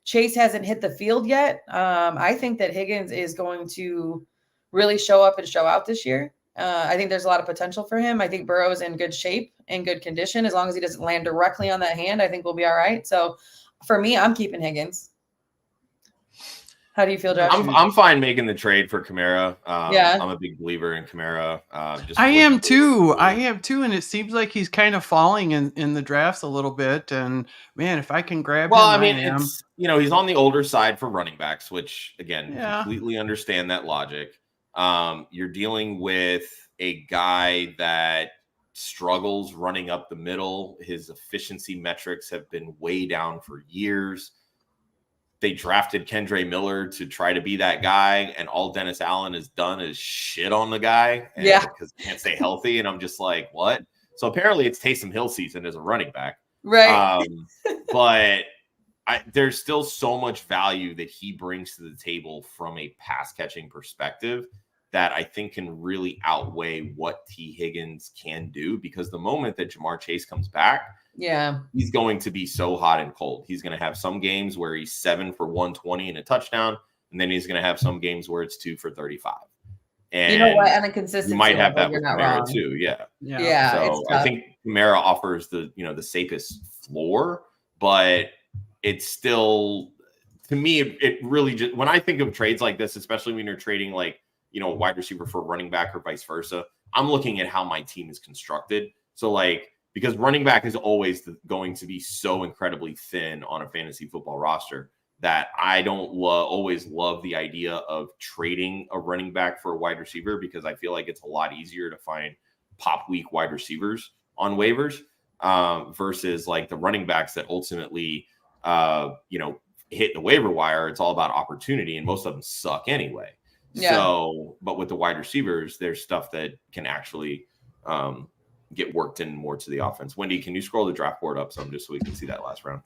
Chase hasn't hit the field yet. I think that Higgins is going to really show up and show out this year. I think there's a lot of potential for him. I think Burrow's in good shape, in good condition. As long as he doesn't land directly on that hand, I think we'll be all right. So for me, I'm keeping Higgins. How do you feel, Josh? I'm fine making the trade for Kamara. I'm a big believer in Kamara. I am too. And it seems like he's kind of falling in the drafts a little bit. And man, if I can grab him, it's he's on the older side for running backs, which again, completely understand that logic. You're dealing with a guy that struggles running up the middle. His efficiency metrics have been way down for years. They drafted Kendre Miller to try to be that guy, and all Dennis Allen has done is shit on the guy because he can't stay healthy. And I'm just like, what? So apparently it's Taysom Hill season as a running back. Right. But there's still so much value that he brings to the table from a pass catching perspective that I think can really outweigh what T. Higgins can do, because the moment that Jamar Chase comes back, he's going to be so hot and cold. He's going to have some games where he's 7 for 120 and a touchdown, and then he's going to have some games where it's 2 for 35. And you know what? And a consistent. You might have that with Kamara too. Yeah. So I think Kamara offers the safest floor, but it's still, to me, it really just, when I think of trades like this, especially when you're trading like, a wide receiver for a running back or vice versa, I'm looking at how my team is constructed. So because running back is always going to be so incredibly thin on a fantasy football roster that I don't always love the idea of trading a running back for a wide receiver, because I feel like it's a lot easier to find pop week wide receivers on waivers versus like the running backs that ultimately, hit the waiver wire. It's all about opportunity, and most of them suck anyway. Yeah. So, but with the wide receivers, there's stuff that can actually get worked in more to the offense. Wendi, can you scroll the draft board up some just so we can see that last round?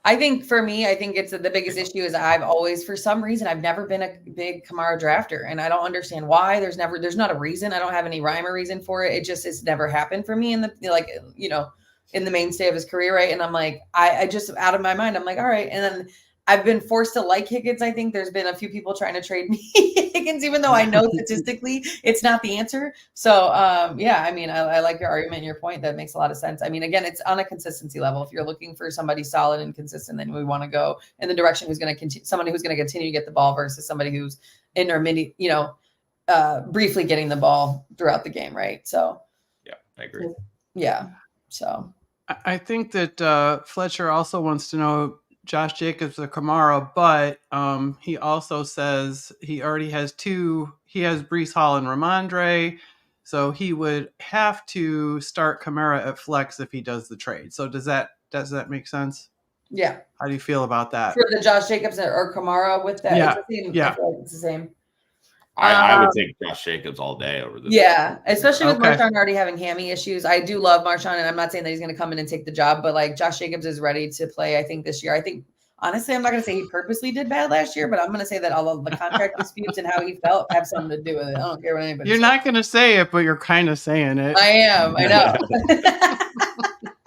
I think for me, it's the biggest issue is I've always, for some reason, I've never been a big Kamara drafter, and I don't understand why. There's not a reason. I don't have any rhyme or reason for it. It's never happened for me in the mainstay of his career. Right. And I'm like, I just out of my mind, I'm like, all right. And then I've been forced to like Higgins. I think there's been a few people trying to trade me Higgins, even though I know statistically it's not the answer. So yeah, I mean, I like your argument and your point. That makes a lot of sense. I mean, again, it's on a consistency level. If you're looking for somebody solid and consistent, then we want to go in the direction who's going to continue, somebody who's going to continue to get the ball versus somebody who's intermediate, briefly getting the ball throughout the game, right? So yeah, I agree. Yeah. So I think that Fletcher also wants to know Josh Jacobs or Kamara, but he also says he already has two. He has Breece Hall and Ramondre, so he would have to start Kamara at flex if he does the trade. So does that make sense? Yeah. How do you feel about that? For the Josh Jacobs or Kamara with that? Yeah. It's the same, yeah. I feel like it's the same. I would take Josh Jacobs all day over this. Yeah, especially with Marshawn already having hammy issues. I do love Marshawn, and I'm not saying that he's going to come in and take the job, but like Josh Jacobs is ready to play, I think, this year. I think, honestly, I'm not going to say he purposely did bad last year, but I'm going to say that all of the contract disputes and how he felt have something to do with it. I don't care what anybody You're says. not going to say it, but you're kind of saying it. I am. I know.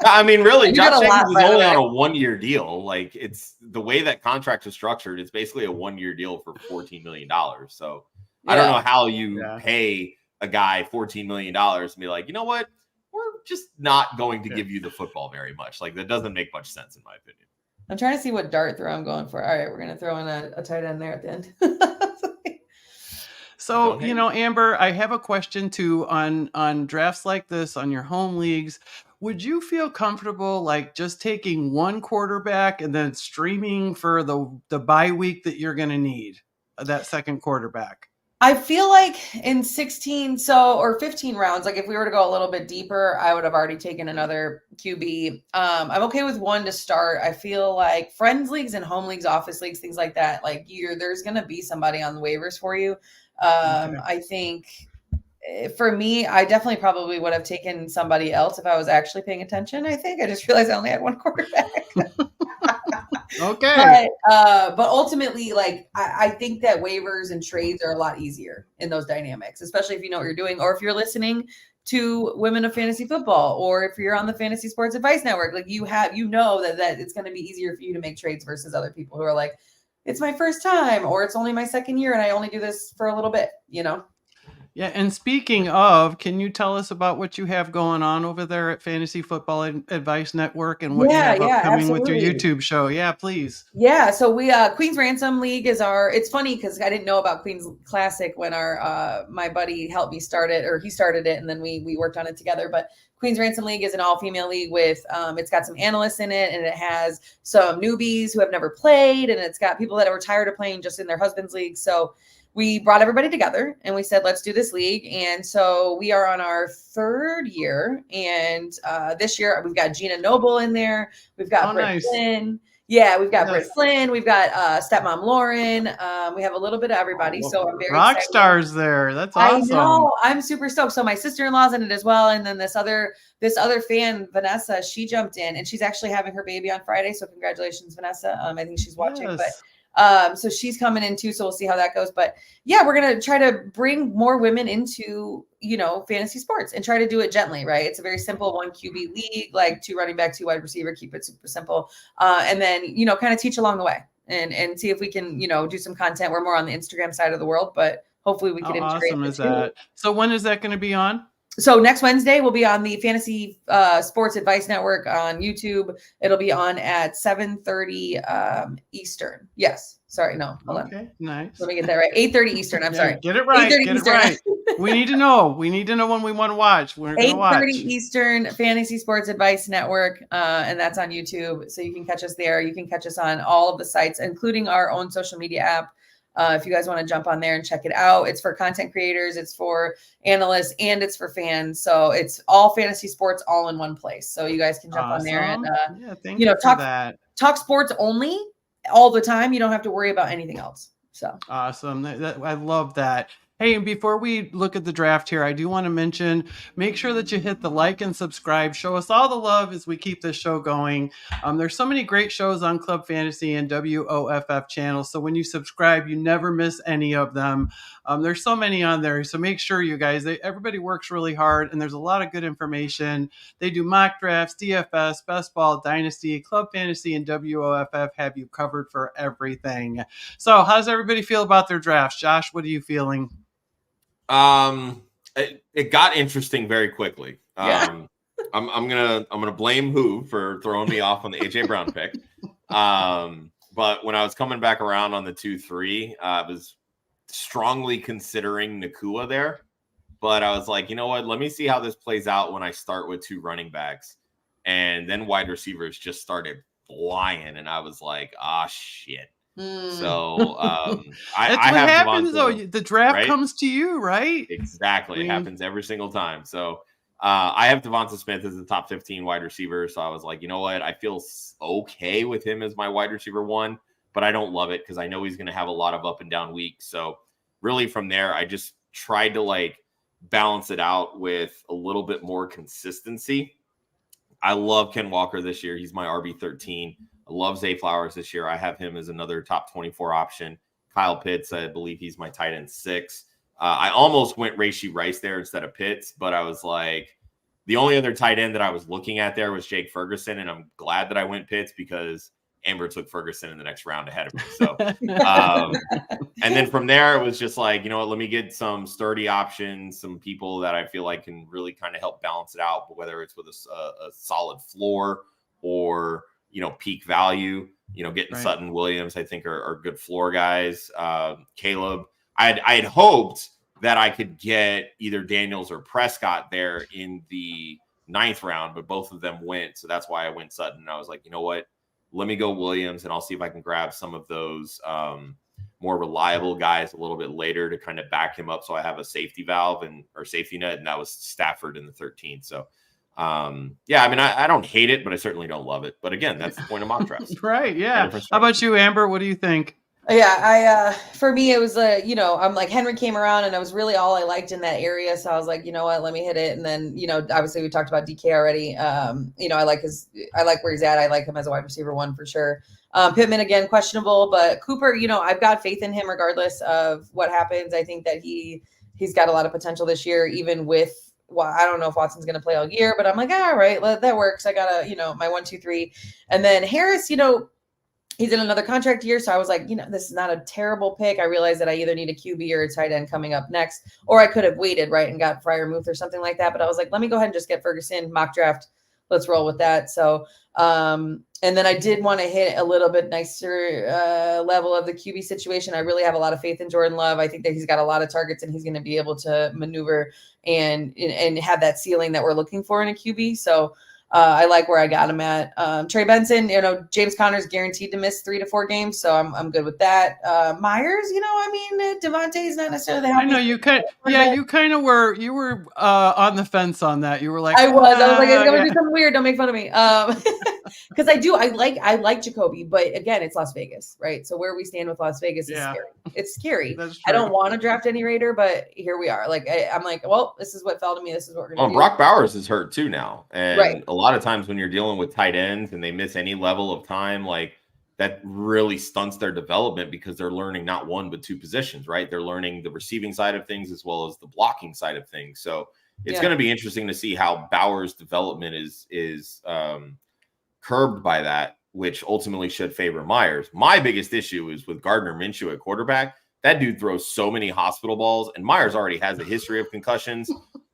I mean, really, Josh Jacobs is only on a 1-year deal. Like, it's the way that contract is structured. It's basically a 1-year deal for $14 million. So I don't know how you pay a guy $14 million and be like, you know what? We're just not going to give you the football very much. Like, that doesn't make much sense, in my opinion. I'm trying to see what dart throw I'm going for. All right, we're going to throw in a tight end there at the end. So, Amber, I have a question too on drafts like this, on your home leagues. Would you feel comfortable like just taking one quarterback and then streaming for the bye week that you're going to need that second quarterback? I feel like in 16 or 15 rounds, like if we were to go a little bit deeper, I would have already taken another QB. I'm okay with one to start. I feel like friends leagues and home leagues, office leagues, things like that, like there's going to be somebody on the waivers for you. I think for me, I definitely probably would have taken somebody else if I was actually paying attention. I think I just realized I only had one quarterback. Okay. But ultimately, like, I think that waivers and trades are a lot easier in those dynamics, especially if you know what you're doing, or if you're listening to Women of Fantasy Football, or if you're on the Fantasy Sports Advice Network, like you know that it's going to be easier for you to make trades versus other people who are like, it's my first time, or it's only my second year and I only do this for a little bit, Yeah, and speaking of, can you tell us about what you have going on over there at Fantasy Football Advice Network and what you have upcoming with your YouTube show? Yeah, please. Yeah, so we Queen's Ransom League is it's funny because I didn't know about Queen's Classic when my buddy helped me start it, or he started it, and then we worked on it together. But Queen's Ransom League is an all-female league with it's got some analysts in it, and it has some newbies who have never played, and it's got people that are tired of playing just in their husband's league. So we brought everybody together and we said, let's do this league. And so we are on our 3rd year. And this year we've got Gina Noble in there. We've got Britt Flynn. Yeah, we've got Britt Flynn. We've got stepmom Lauren. We have a little bit of everybody. So I'm very rock excited. Stars there. That's awesome. I know. I'm super stoked. So my sister-in-law's in it as well. And then this other fan, Vanessa, she jumped in and she's actually having her baby on Friday. So congratulations, Vanessa. I think she's watching, so she's coming in too. So we'll see how that goes. But yeah, we're going to try to bring more women into, fantasy sports and try to do it gently, right? It's a very simple 1 QB league, like 2 running back, 2 wide receiver, keep it super simple. And then, kind of teach along the way and see if we can, do some content. We're more on the Instagram side of the world, but hopefully we can integrate. How awesome is that? So when is that going to be on? So next Wednesday we'll be on the Fantasy Sports Advice Network on YouTube. It'll be on at 7:30 Eastern. Yes. Sorry. No. Hold on. Okay. Nice. Let me get that right. 8:30 Eastern. I'm sorry. Get it right. Get it right. We need to know. We need to know when we want to watch. We're going to watch. 8:30 Eastern, Fantasy Sports Advice Network, and that's on YouTube. So you can catch us there. You can catch us on all of the sites, including our own social media app. If you guys want to jump on there and check it out, it's for content creators, it's for analysts, and it's for fans. So it's all fantasy sports all in one place. So you guys can jump on there and thank you for that. Talk sports only all the time. You don't have to worry about anything else. So awesome. I love that. Hey, and before we look at the draft here, I do want to mention, make sure that you hit the like and subscribe. Show us all the love as we keep this show going. There's so many great shows on Club Fantasy and WOFF channels. So when you subscribe, you never miss any of them. There's so many on there. So make sure you guys, everybody works really hard, and there's a lot of good information. They do mock drafts, DFS, Best Ball, Dynasty, Club Fantasy, and WOFF have you covered for everything. So how does everybody feel about their drafts? Josh, what are you feeling? It got interesting very quickly. Yeah. I'm gonna blame who for throwing me off on the AJ Brown pick. But when I was coming back around on the 2-3, I was strongly considering Nakua there. But I was like, you know what? Let me see how this plays out when I start with 2 running backs. And then wide receivers just started flying. And I was like, shit. So that's what happens though. The draft comes to you, right? Exactly. It happens every single time. So I have Devonta Smith as the top 15 wide receiver. So I was like, you know what? I feel okay with him as my wide receiver 1, but I don't love it because I know he's going to have a lot of up and down weeks. So really from there, I just tried to balance it out with a little bit more consistency. I love Ken Walker this year. He's my RB13. I love Zay Flowers this year. I have him as another top 24 option. Kyle Pitts, I believe he's my tight end 6. I almost went Rashee Rice there instead of Pitts, but I was like, the only other tight end that I was looking at there was Jake Ferguson, and I'm glad that I went Pitts because Amber took Ferguson in the next round ahead of me. So, and then from there, it was just like, you know what, let me get some sturdy options, some people that I feel like can really kind of help balance it out, but whether it's with a solid floor or, peak value, getting Right. Sutton, Williams, I think are good floor guys. Caleb, I had hoped that I could get either Daniels or Prescott there in the 9th round, but both of them went. So that's why I went Sutton. I was like, you know what? Let me go Williams, and I'll see if I can grab some of those more reliable guys a little bit later to kind of back him up so I have a safety valve or safety net, and that was Stafford in the 13th. So, yeah, I mean, I don't hate it, but I certainly don't love it. But again, that's the point of mock drafts. Right, yeah. How about you, Amber? What do you think? Yeah, for me, it was, I'm like, Henry came around and I was really all I liked in that area. So I was like, you know what, let me hit it. And then, obviously we talked about DK already. I like where he's at. I like him as a wide receiver 1 for sure. Pittman, again, questionable, but Cooper, I've got faith in him regardless of what happens. I think that he's got a lot of potential this year, even with, I don't know if Watson's going to play all year, but I'm like, all right, that works. I got my 1, 2, 3. And then Harris, he's in another contract year. So I was like, this is not a terrible pick. I realized that I either need a QB or a tight end coming up next, or I could have waited, right, and got Freiermuth or something like that. But I was like, let me go ahead and just get Ferguson, mock draft. Let's roll with that. So, and then I did want to hit a little bit nicer level of the QB situation. I really have a lot of faith in Jordan Love. I think that he's got a lot of targets and he's going to be able to maneuver and have that ceiling that we're looking for in a QB. So, I like where I got him at. Trey Benson, James Conner's guaranteed to miss 3 to 4 games, so I'm good with that. Myers, Devontae's not necessarily the I know you kind. Yeah, you kind of were. You were on the fence on that. You were like, I was like, I'm gonna do something weird. Don't make fun of me. Because I like Jacoby, but again, it's Las Vegas, right? So where we stand with Las Vegas is scary. It's scary. I don't want to draft any Raider, but here we are. Like I'm like, well, this is what fell to me. This is what we're gonna do. Brock Bowers is hurt too now, and a lot of times when you're dealing with tight ends and they miss any level of time, like that really stunts their development because they're learning not 1 but 2 positions, right? They're learning the receiving side of things as well as the blocking side of things. So it's going to be interesting to see how Bowers' development is curbed by that, which ultimately should favor Myers. My biggest issue is with Gardner Minshew at quarterback. That dude throws so many hospital balls, and Myers already has a history of concussions.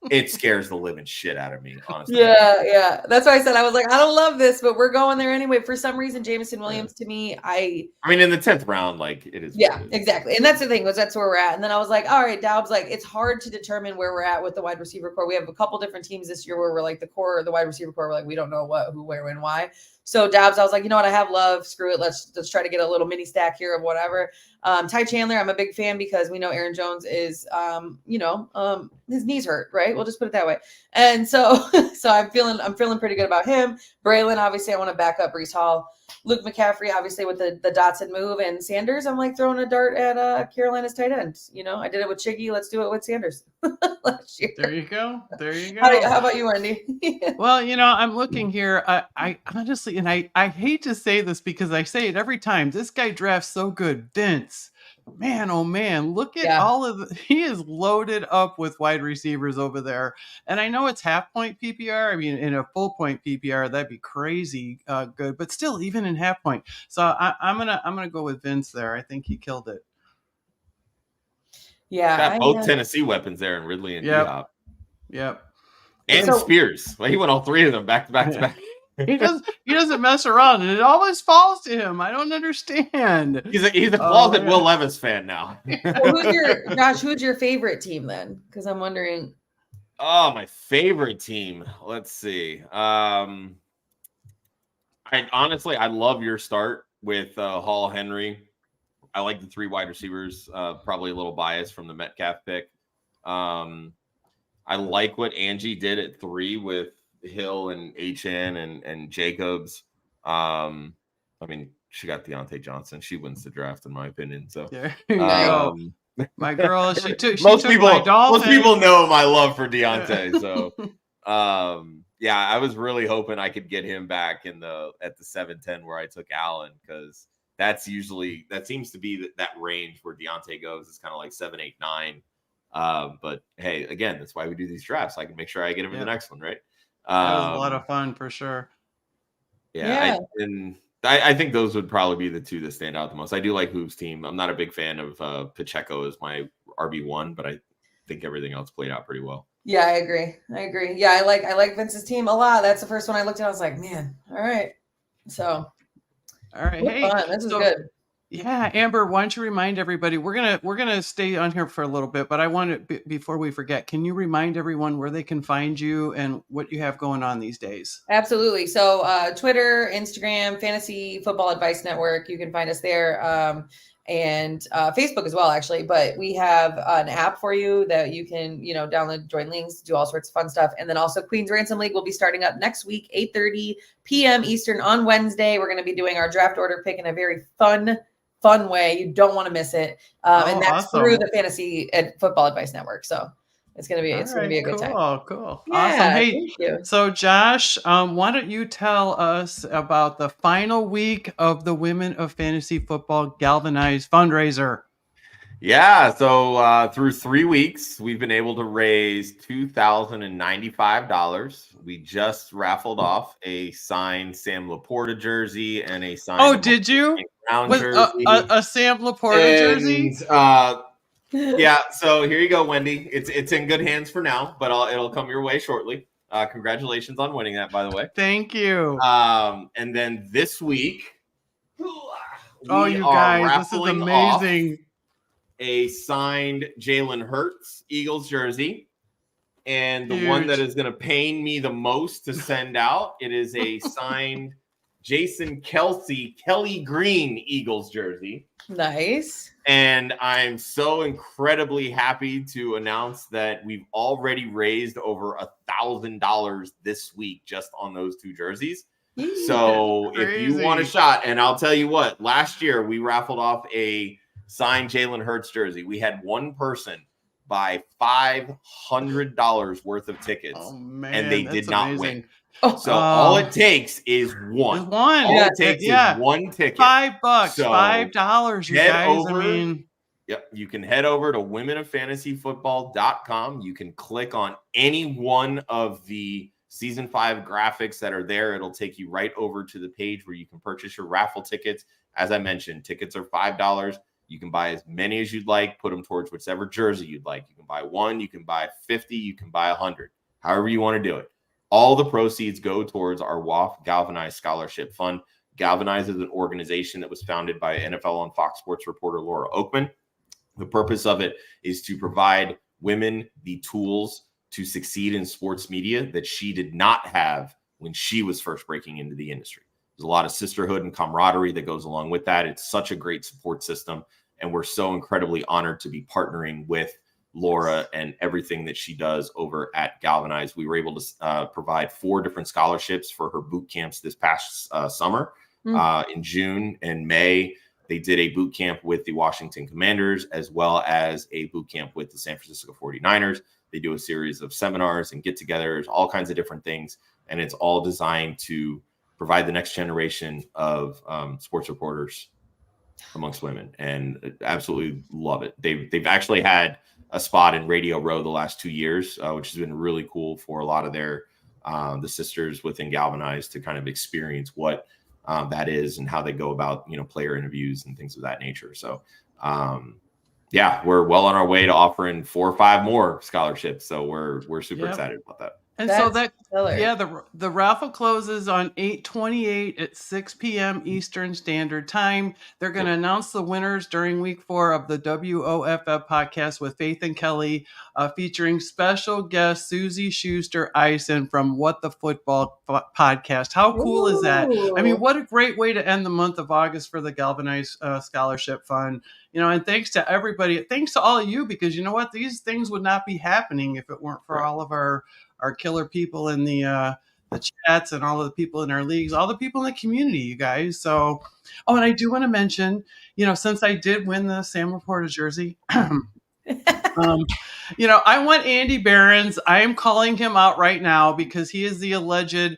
It scares the living shit out of me, honestly. Yeah. That's why I said, I was like, I don't love this, but we're going there anyway. For some reason, Jameson Williams to me, I mean, in the 10th round, like it is. Yeah, exactly. And that's the thing, that's where we're at. And then I was like, all right, Daub's like, it's hard to determine where we're at with the wide receiver core. We have a couple different teams this year where we're like the core, the wide receiver core, we're like, we don't know what, who, where, when, why. So Dobbs, I was like, you know what? I have Love. Screw it. Let's try to get a little mini stack here of whatever. Ty Chandler, I'm a big fan because we know Aaron Jones is, his knees hurt, right? We'll just put it that way. And so I'm feeling pretty good about him. Braylon, obviously, I want to back up Breece Hall. Luke McCaffrey, obviously with the Dotson move, and Sanders, I'm like throwing a dart at Carolina's tight end. You know, I did it with Chiggy. Let's do it with Sanders last year. There you go. There you go. How about you, Wendi? Well, I'm looking here. I honestly, and I hate to say this because I say it every time. This guy drafts so good. Vince, man, oh man, look at all of he is loaded up with wide receivers over there. And I know it's half point PPR. I mean, in a full point PPR, that'd be crazy good. But still, even in half point. So I'm gonna go with Vince there. I think he killed it. Yeah, got both Tennessee weapons there, and Ridley and Diop. Yep. And Spears. Well, he went all three of them back to back to back. He doesn't mess around, and it always falls to him. I don't understand. He's a closet Will Levis fan now. Well, who's your favorite team then? Because I'm wondering. Oh, my favorite team. Let's see. I love your start with Hall, Henry. I like the 3 wide receivers. Probably a little biased from the Metcalf pick. I like what Angie did at 3 with Hill and HN and Jacobs. I mean, she got Deontay Johnson. She wins the draft, in my opinion. So there you go. My girl, she took most people know my love for Deontay. So I was really hoping I could get him back at the 7-10 where I took Allen, because that seems to be that range where Deontay goes. It's kind of like 7, 8, 9. But hey, again, that's why we do these drafts. I can make sure I get him in the next one, right? That was a lot of fun for sure. I think those would probably be the 2 that stand out the most. I do like Hoop's team. I'm not a big fan of Pacheco as my RB1, but I think everything else played out pretty well. Yeah, I agree. Yeah, I like Vince's team a lot. That's the first one I looked at. I was like, man, all right. So, all right, hey, this is good. Yeah, Amber, why don't you remind everybody? We're gonna stay on here for a little bit, but I want to before we forget, can you remind everyone where they can find you and what you have going on these days? Absolutely. So Twitter, Instagram, Fantasy Football Advice Network. You can find us there, and Facebook as well, actually. But we have an app for you that you can download, join links, do all sorts of fun stuff. And then also Queen's Ransom League will be starting up next week, 8:30 p.m. Eastern on Wednesday. We're going to be doing our draft order pick in a very fun way. You don't want to miss it. And that's awesome. Through the Fantasy Football Advice Network. So it's going to be a good time. Cool. Yeah, awesome. Hey, so Josh, why don't you tell us about the final week of the Women of Fantasy Football Galvanized fundraiser? Yeah. So through 3 weeks, we've been able to raise $2,095. We just raffled off a signed Sam Laporta jersey and a signed. Oh, did you? Jersey. A Sam Laporta jersey? Yeah. So here you go, Wendi. It's in good hands for now, but it'll come your way shortly. Congratulations on winning that, by the way. Thank you. And then this week, you guys, this is amazing. A signed Jalen Hurts Eagles jersey, and the one that is going to pain me the most to send out, it is a signed Jason Kelce Kelly Green Eagles jersey. Nice. And I'm so incredibly happy to announce that we've already raised over $1,000 this week just on those 2 jerseys. So if you want a shot, and I'll tell you what, last year we raffled off a signed Jalen Hurts jersey. We had one person buy $500 worth of tickets, and they did not win. So all it takes is one. All it takes is one ticket. $5. So $5, you guys. Yep. You can head over to womenoffantasyfootball.com. You can click on any one of the season 5 graphics that are there. It'll take you right over to the page where you can purchase your raffle tickets. As I mentioned, tickets are $5. You can buy as many as you'd like, put them towards whichever jersey you'd like. You can buy 1, you can buy 50, you can buy 100, however you want to do it. All the proceeds go towards our WOF Galvanize Scholarship Fund. Galvanize is an organization that was founded by NFL on Fox Sports reporter Laura Oakman. The purpose of it is to provide women the tools to succeed in sports media that she did not have when she was first breaking into the industry. There's a lot of sisterhood and camaraderie that goes along with that. It's such a great support system, and we're so incredibly honored to be partnering with Laura and everything that she does over at Galvanize. We were able to provide 4 different scholarships for her boot camps this past summer. in June and May. They did a boot camp with the Washington Commanders as well as a boot camp with the San Francisco 49ers. They do a series of seminars and get-togethers, all kinds of different things, and it's all designed to provide the next generation of sports reporters amongst women, and absolutely love it. They've actually had a spot in Radio Row the last 2 years, which has been really cool for a lot of their the sisters within Galvanize to kind of experience what that is and how they go about, player interviews and things of that nature. So, we're well on our way to offering 4 or 5 more scholarships. So we're super excited about that. And that's the raffle closes on 8/28 at 6 p.m. Eastern Standard Time. They're going to announce the winners during week 4 of the WOFF podcast with Faith and Kelly, featuring special guest Susie Schuster-Eisen from What the Football podcast. How cool is that? I mean, what a great way to end the month of August for the Galvanize Scholarship Fund. And thanks to everybody. Thanks to all of you, because you know what? These things would not be happening if it weren't for all of our killer people in the chats and all of the people in our leagues, all the people in the community, you guys. So, and I do want to mention, since I did win the Sam Laporta jersey, I want Andy Behrens. I am calling him out right now because he is the alleged,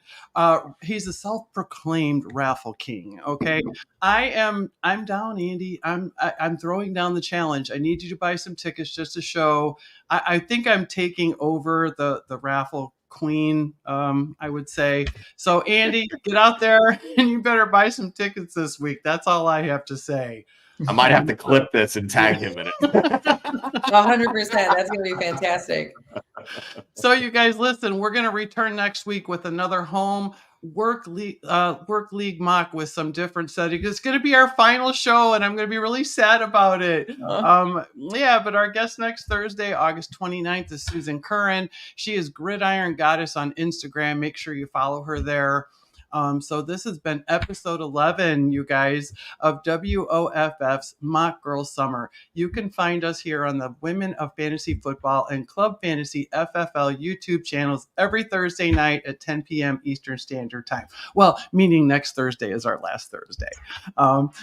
he's a self-proclaimed raffle king. Okay. I'm down, Andy. I'm throwing down the challenge. I need you to buy some tickets just to show. I think I'm taking over the raffle queen, I would say. So Andy, get out there and you better buy some tickets this week. That's all I have to say. I might have to clip this and tag him in it. 100%. That's going to be fantastic. So you guys, listen, we're going to return next week with another home work league mock with some different settings. It's going to be our final show, and I'm going to be really sad about it. But our guest next Thursday, August 29th, is Susan Curran. She is Gridiron Goddess on Instagram. Make sure you follow her there. So this has been episode 11, you guys, of WOFF's Mock Girl Summer. You can find us here on the Women of Fantasy Football and Club Fantasy FFL YouTube channels every Thursday night at 10 p.m. Eastern Standard Time. Well, meaning next Thursday is our last Thursday.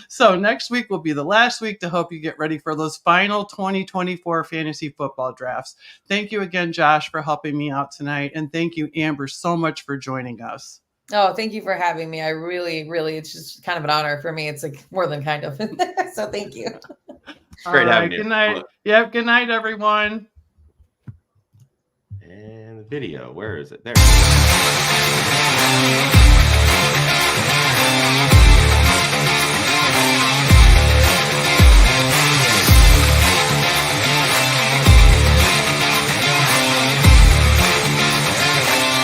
So next week will be the last week to help you get ready for those final 2024 fantasy football drafts. Thank you again, Josh, for helping me out tonight. And thank you, Amber, so much for joining us. Oh, thank you for having me. I really, it's just kind of an honor for me. It's like more than kind of. So thank you. It's great having you. Good night. Yep. Good night, everyone. And the video, where is it? There.